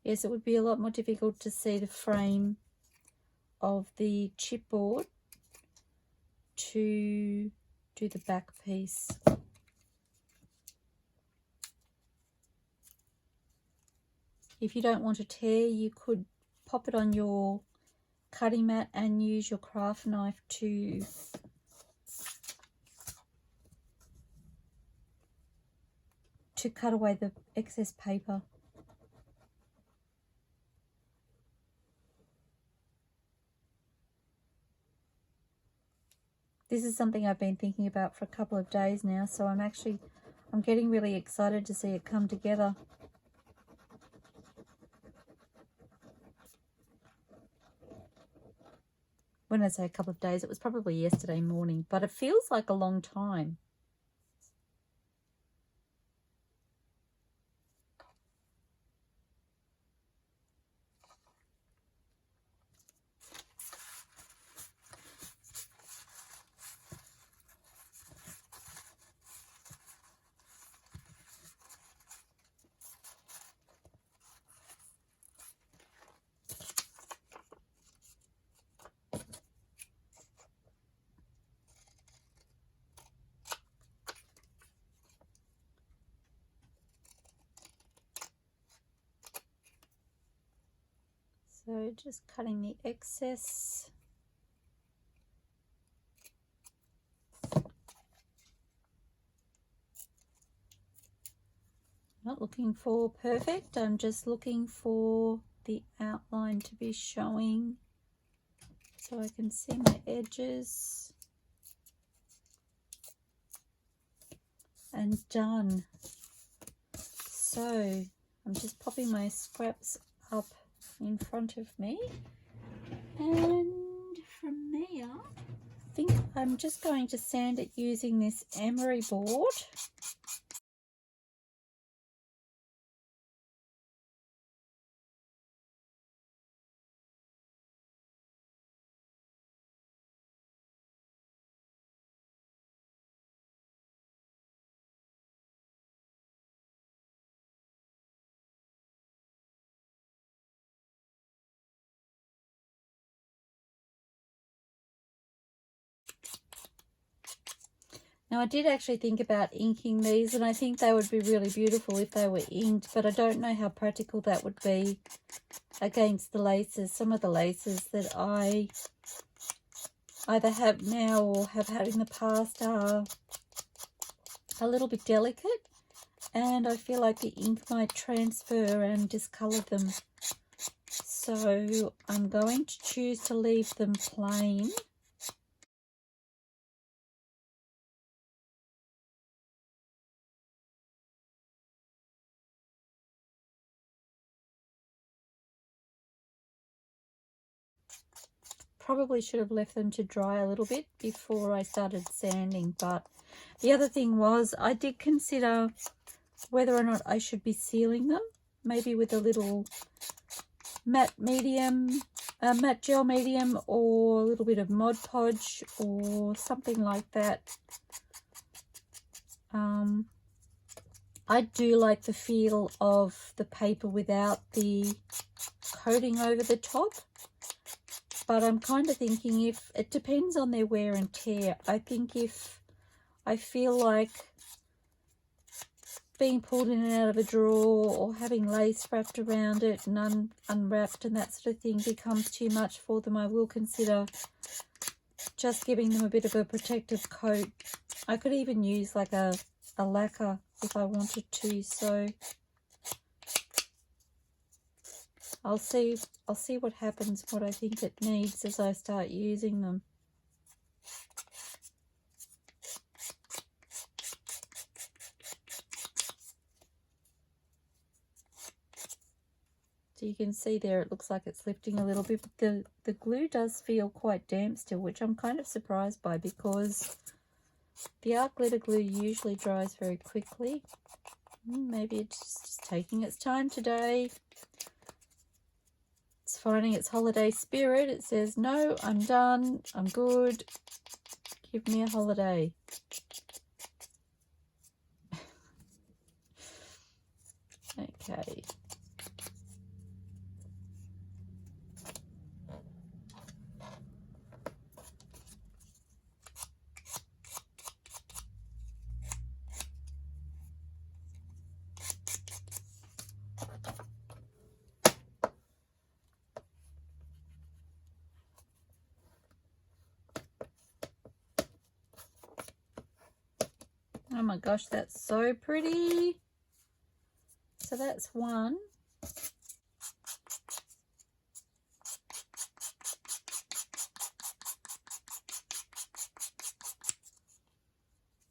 Yes, it would be a lot more difficult to see the frame of the chipboard to do the back piece. If you don't want to tear, you could pop it on your cutting mat and use your craft knife to cut away the excess paper. This is something I've been thinking about for a couple of days now, so I'm getting really excited to see it come together. When I say a couple of days, it was probably yesterday morning, but it feels like a long time. So just cutting the excess. Not looking for perfect, I'm just looking for the outline to be showing so I can see my edges. And done. So I'm just popping my scraps up in front of me, and from there I think I'm just going to sand it using this emery board. Now I did actually think about inking these, and I think they would be really beautiful if they were inked, but I don't know how practical that would be against the laces. Some of the laces that I either have now or have had in the past are a little bit delicate, and I feel like the ink might transfer and discolor them. So I'm going to choose to leave them plain. Probably should have left them to dry a little bit before I started sanding, but the other thing was I did consider whether or not I should be sealing them, maybe with a little matte gel medium, or a little bit of Mod Podge or something like that. I do like the feel of the paper without the coating over the top, but I'm kind of thinking if it depends on their wear and tear. I think if I feel like being pulled in and out of a drawer or having lace wrapped around it and unwrapped and that sort of thing becomes too much for them, I will consider just giving them a bit of a protective coat. I could even use like a lacquer if I wanted to, so I'll see what happens, what I think it needs as I start using them. So you can see there it looks like it's lifting a little bit, but the glue does feel quite damp still, which I'm kind of surprised by because the art glitter glue usually dries very quickly. Maybe it's just taking its time today. It's finding its holiday spirit. It says, no, I'm done, I'm good, give me a holiday. Okay. Oh my gosh, that's so pretty. So that's one.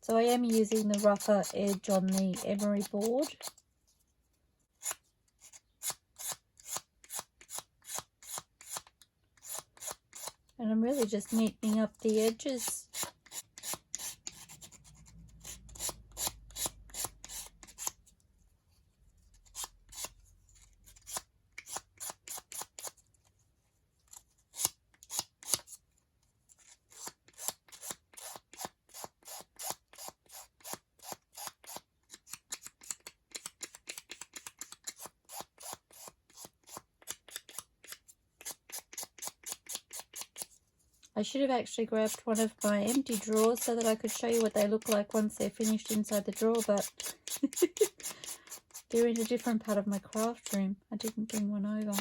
So I am using the rougher edge on the emery board. And I'm really just neatening up the edges. I should have actually grabbed one of my empty drawers so that I could show you what they look like once they're finished inside the drawer, but they're in a different part of my craft room. I didn't bring one over.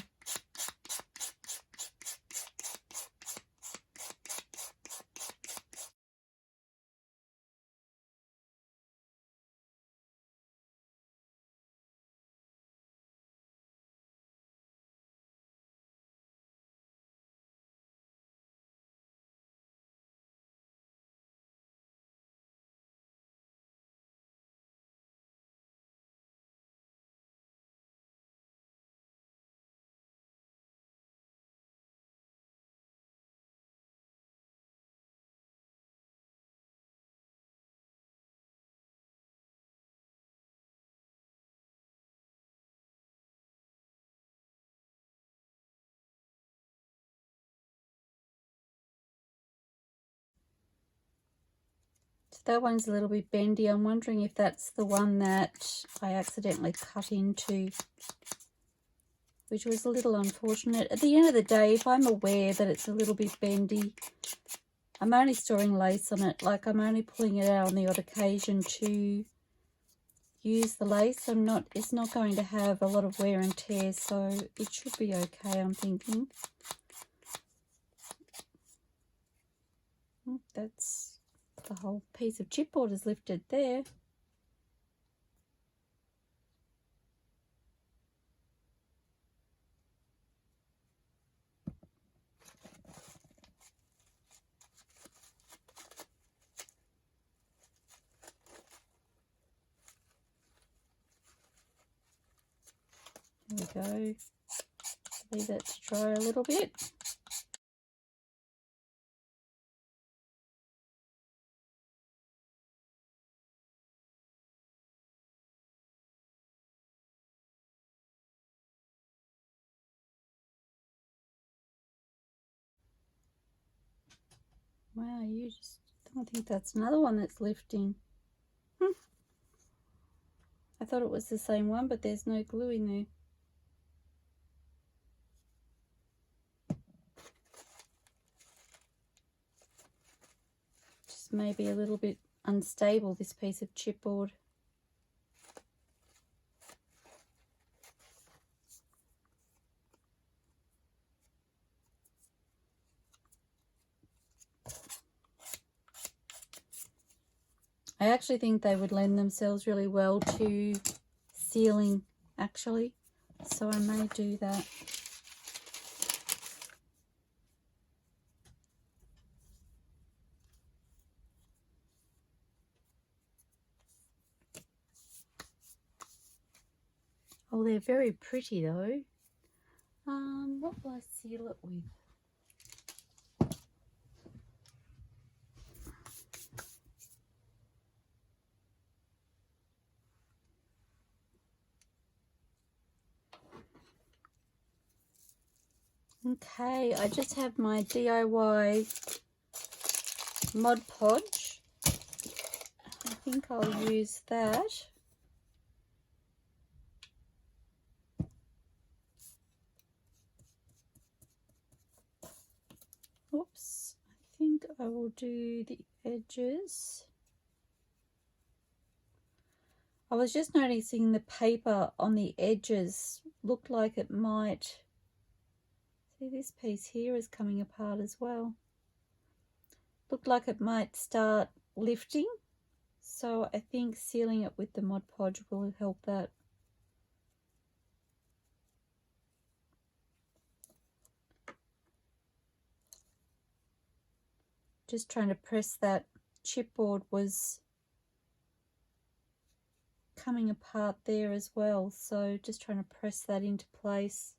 So that one's a little bit bendy. I'm wondering if that's the one that I accidentally cut into, which was a little unfortunate. At the end of the day, if I'm aware that it's a little bit bendy, I'm only storing lace on it. Like, I'm only pulling it out on the odd occasion to use the lace. It's not going to have a lot of wear and tear, so it should be okay, I'm thinking. That's the whole piece of chipboard is lifted there. There we go. Leave that to dry a little bit. Wow, you just don't think that's another one that's lifting. I thought it was the same one, but there's no glue in there. Just maybe a little bit unstable, this piece of chipboard. I actually think they would lend themselves really well to sealing, actually, so I may do that. Oh, they're very pretty though. What will I seal it with? Okay, I just have my DIY Mod Podge. I think I'll use that. Oops, I think I will do the edges. I was just noticing the paper on the edges looked like it might, see this piece here is coming apart as well. Looked like it might start lifting. So I think sealing it with the Mod Podge will help that. Just trying to press that. Chipboard was coming apart there as well, so just trying to press that into place.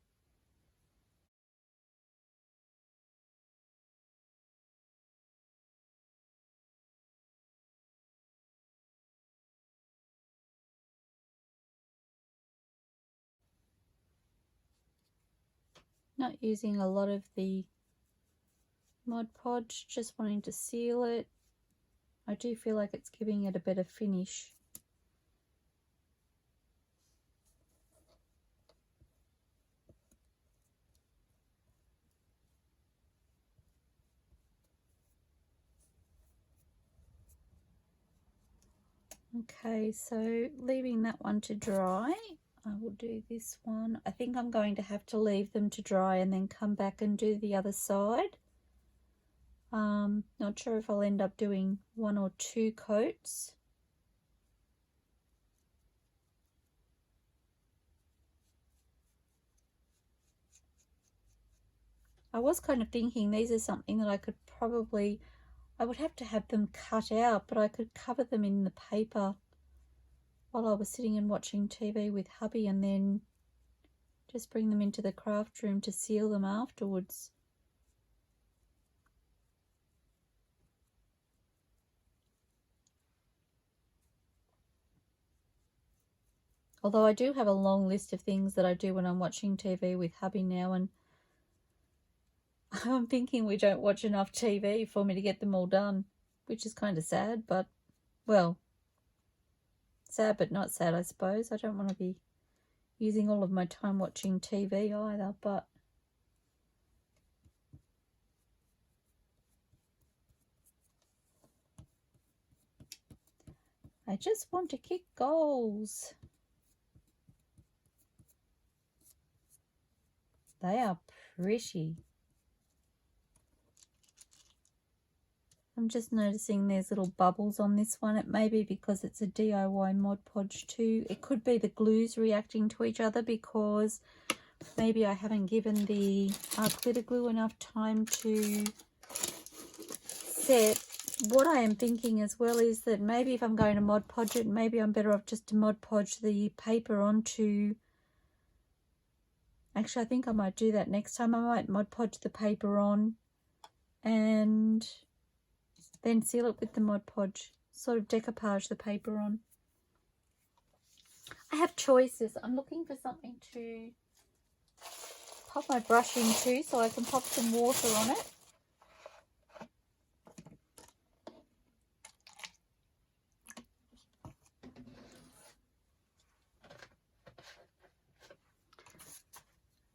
Not using a lot of the Mod Podge, just wanting to seal it. I do feel like it's giving it a better finish. Okay, so leaving that one to dry, I will do this one. I think I'm going to have to leave them to dry and then come back and do the other side. Not sure if I'll end up doing 1 or 2 coats. I was kind of thinking these are something that I could probably, I would have to have them cut out, but I could cover them in the paper while I was sitting and watching TV with hubby, and then just bring them into the craft room to seal them afterwards. Although I do have a long list of things that I do when I'm watching TV with hubby now, and I'm thinking we don't watch enough TV for me to get them all done, which is kind of sad, but, well, sad but not sad, I suppose. I don't want to be using all of my time watching TV either, but I just want to kick goals. They are pretty. I'm just noticing there's little bubbles on this one. It may be because it's a DIY Mod Podge too. It could be the glues reacting to each other because maybe I haven't given the glitter glue enough time to set. What I am thinking as well is that maybe if I'm going to Mod Podge it, maybe I'm better off just to Mod Podge the paper onto... Actually, I think I might do that next time. I might Mod Podge the paper on and then seal it with the Mod Podge, sort of decoupage the paper on. I have choices. I'm looking for something to pop my brush into so I can pop some water on it.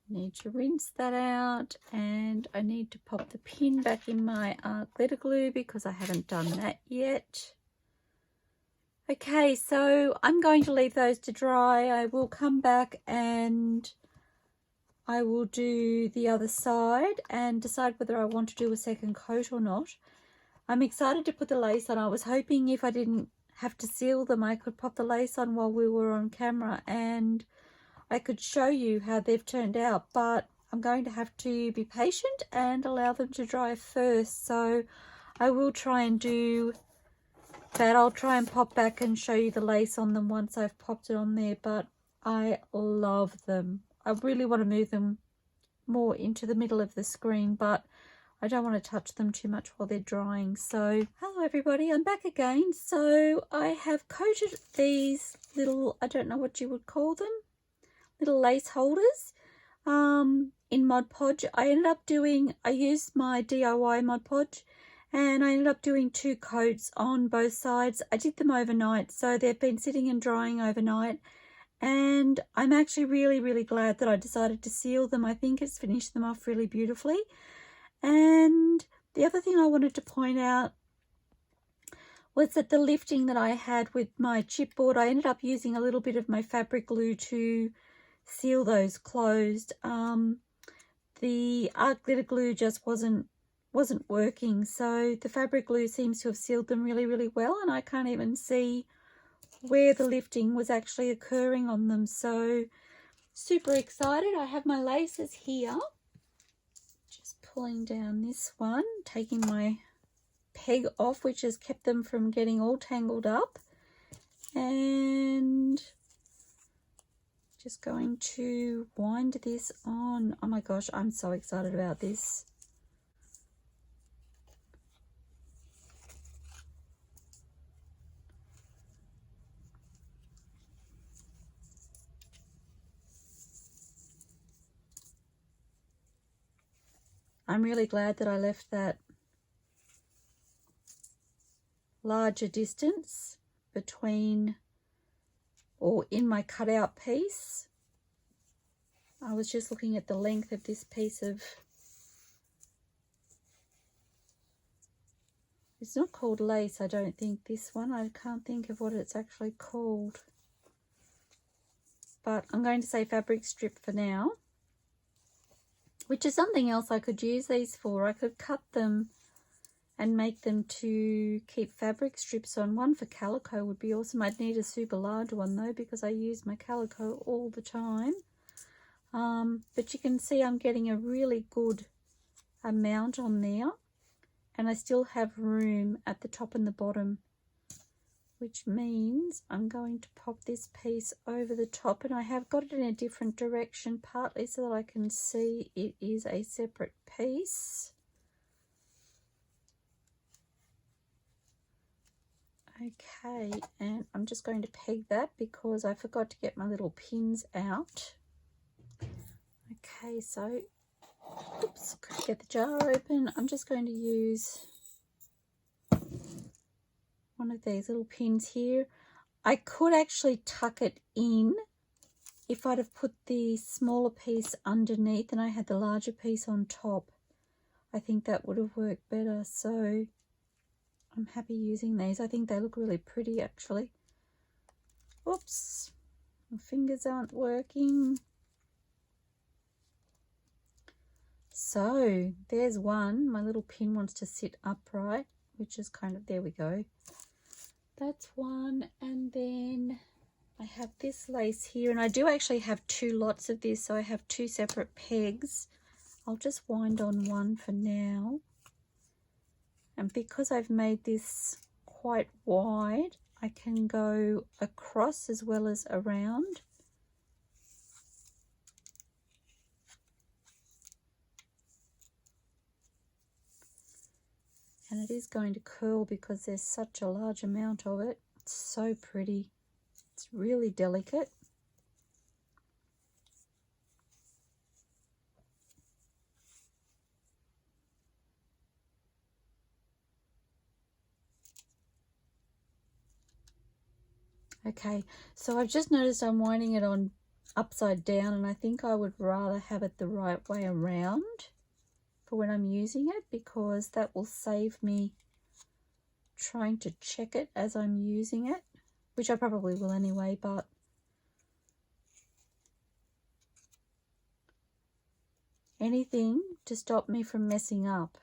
Need to rinse that out, and I need to pop the pin back in my glitter glue because I haven't done that yet. Okay, so I'm going to leave those to dry. I will come back and I will do the other side and decide whether I want to do a second coat or not. I'm excited to put the lace on. I was hoping if I didn't have to seal them, I could pop the lace on while we were on camera and I could show you how they've turned out, but I'm going to have to be patient and allow them to dry first. So I will try and do that. I'll try and pop back and show you the lace on them once I've popped it on there, but I love them. I really want to move them more into the middle of the screen, but I don't want to touch them too much while they're drying. So hello everybody, I'm back again. So I have coated these little, I don't know what you would call them, little lace holders in Mod Podge. I used my DIY Mod Podge and I ended up doing 2 coats on both sides. I did them overnight, so they've been sitting and drying overnight, and I'm actually really glad that I decided to seal them. I think it's finished them off really beautifully. And the other thing I wanted to point out was that the lifting that I had with my chipboard, I ended up using a little bit of my fabric glue to seal those closed. The art glitter glue just wasn't wasn't working. So the fabric glue seems to have sealed them really, really well, and I can't even see where the lifting was actually occurring on them. So super excited. I have my laces here. Just pulling down this one, taking my peg off, which has kept them from getting all tangled up, and just going to wind this on. Oh my gosh, I'm so excited about this. I'm really glad that I left that larger distance between, or in my cutout piece. I was just looking at the length of this piece of, it's not called lace, I don't think, this one. I can't think of what it's actually called. But I'm going to say fabric strip for now, which is something else I could use these for. I could cut them and make them to keep fabric strips on. One for calico would be awesome. I'd need a super large one though, because I use my calico all the time. But you can see I'm getting a really good amount on there, and I still have room at the top and the bottom, which means I'm going to pop this piece over the top, and I have got it in a different direction, partly so that I can see it is a separate piece. Okay, and I'm just going to peg that because I forgot to get my little pins out. Okay, so, oops, get the jar open. I'm just going to use one of these little pins here. I could actually tuck it in if I'd have put the smaller piece underneath and I had the larger piece on top. I think that would have worked better, so I'm happy using these. I think they look really pretty actually. Oops, my fingers aren't working. So there's one. My little pin wants to sit upright, which is kind of, there we go. That's one. And then I have this lace here, and I do actually have two lots of this, so I have two separate pegs. I'll just wind on one for now. And because I've made this quite wide, I can go across as well as around. And it is going to curl because there's such a large amount of it. It's so pretty. It's really delicate. Okay, so I've just noticed I'm winding it on upside down, and I think I would rather have it the right way around for when I'm using it, because that will save me trying to check it as I'm using it, which I probably will anyway, but anything to stop me from messing up.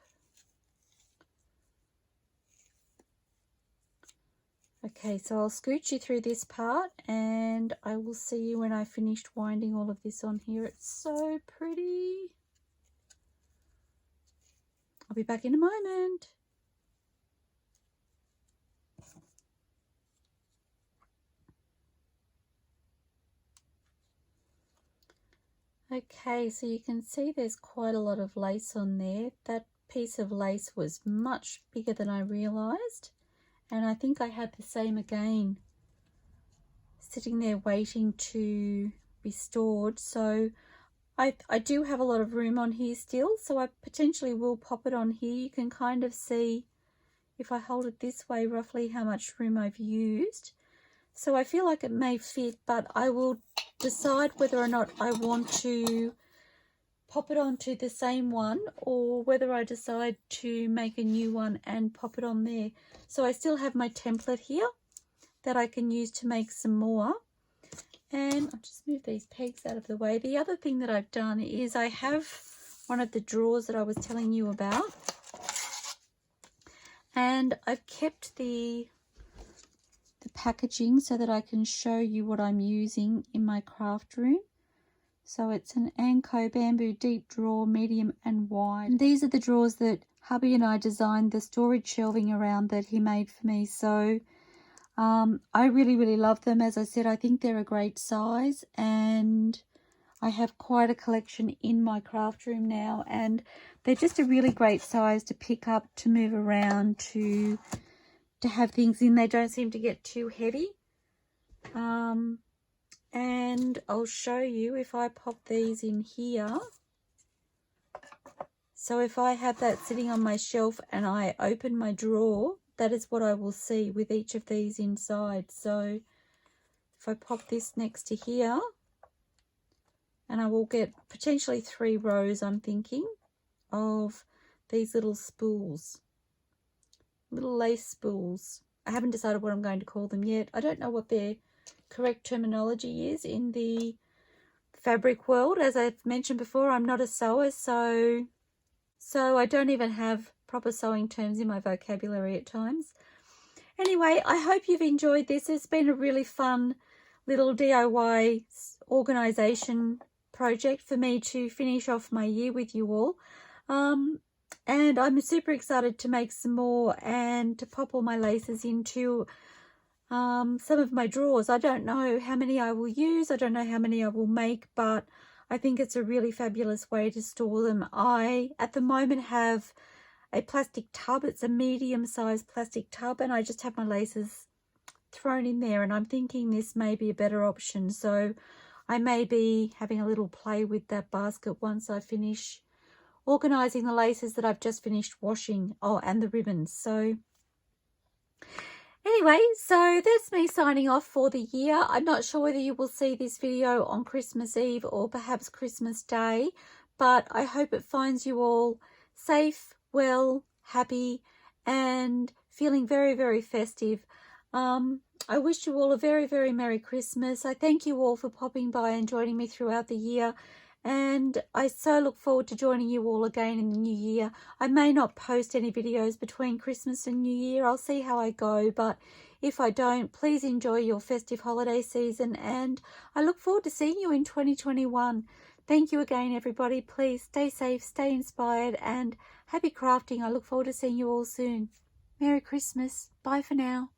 Okay, so I'll scooch you through this part, and I will see you when I finished winding all of this on here. It's so pretty. I'll be back in a moment. Okay, so you can see there's quite a lot of lace on there. That piece of lace was much bigger than I realized, and I think I had the same again sitting there waiting to be stored. So I do have a lot of room on here still, so I potentially will pop it on here. You can kind of see, if I hold it this way, roughly how much room I've used. So I feel like it may fit, but I will decide whether or not I want to pop it onto the same one, or whether I decide to make a new one and pop it on there. So I still have my template here that I can use to make some more. And I'll just move these pegs out of the way. The other thing that I've done is I have one of the drawers that I was telling you about. And I've kept the packaging so that I can show you what I'm using in my craft room. So it's an Anko bamboo deep drawer, medium and wide. And these are the drawers that hubby and I designed the storage shelving around that he made for me. So I really love them. As I said, I think they're a great size, and I have quite a collection in my craft room now, and they're just a really great size to pick up, to move around, to have things in. They don't seem to get too heavy. And I'll show you if I pop these in here. So if I have that sitting on my shelf and I open my drawer, that is what I will see with each of these inside. So if I pop this next to here, and I will get potentially 3 rows, I'm thinking, of these little spools, little lace spools. I haven't decided what I'm going to call them yet. I don't know what their correct terminology is in the fabric world. As I've mentioned before, I'm not a sewer, so I don't even have proper sewing terms in my vocabulary at times. Anyway, I hope you've enjoyed this. It's been a really fun little DIY organisation project for me to finish off my year with you all. And I'm super excited to make some more and to pop all my laces into some of my drawers. I don't know how many I will use. I don't know how many I will make, but I think it's a really fabulous way to store them. I, at the moment, have a plastic tub. It's a medium-sized plastic tub, and I just have my laces thrown in there, and I'm thinking this may be a better option. So I may be having a little play with that basket once I finish organising the laces that I've just finished washing. Oh, and the ribbons. So anyway, so that's me signing off for the year. I'm not sure whether you will see this video on Christmas Eve or perhaps Christmas Day, but I hope it finds you all safe, well, happy, and feeling very festive. I wish you all a very Merry Christmas. I thank you all for popping by and joining me throughout the year. And I so look forward to joining you all again in the new year. I may not post any videos between Christmas and New Year. I'll see how I go. But if I don't, please enjoy your festive holiday season. And I look forward to seeing you in 2021. Thank you again, everybody. Please stay safe, stay inspired, and happy crafting. I look forward to seeing you all soon. Merry Christmas. Bye for now.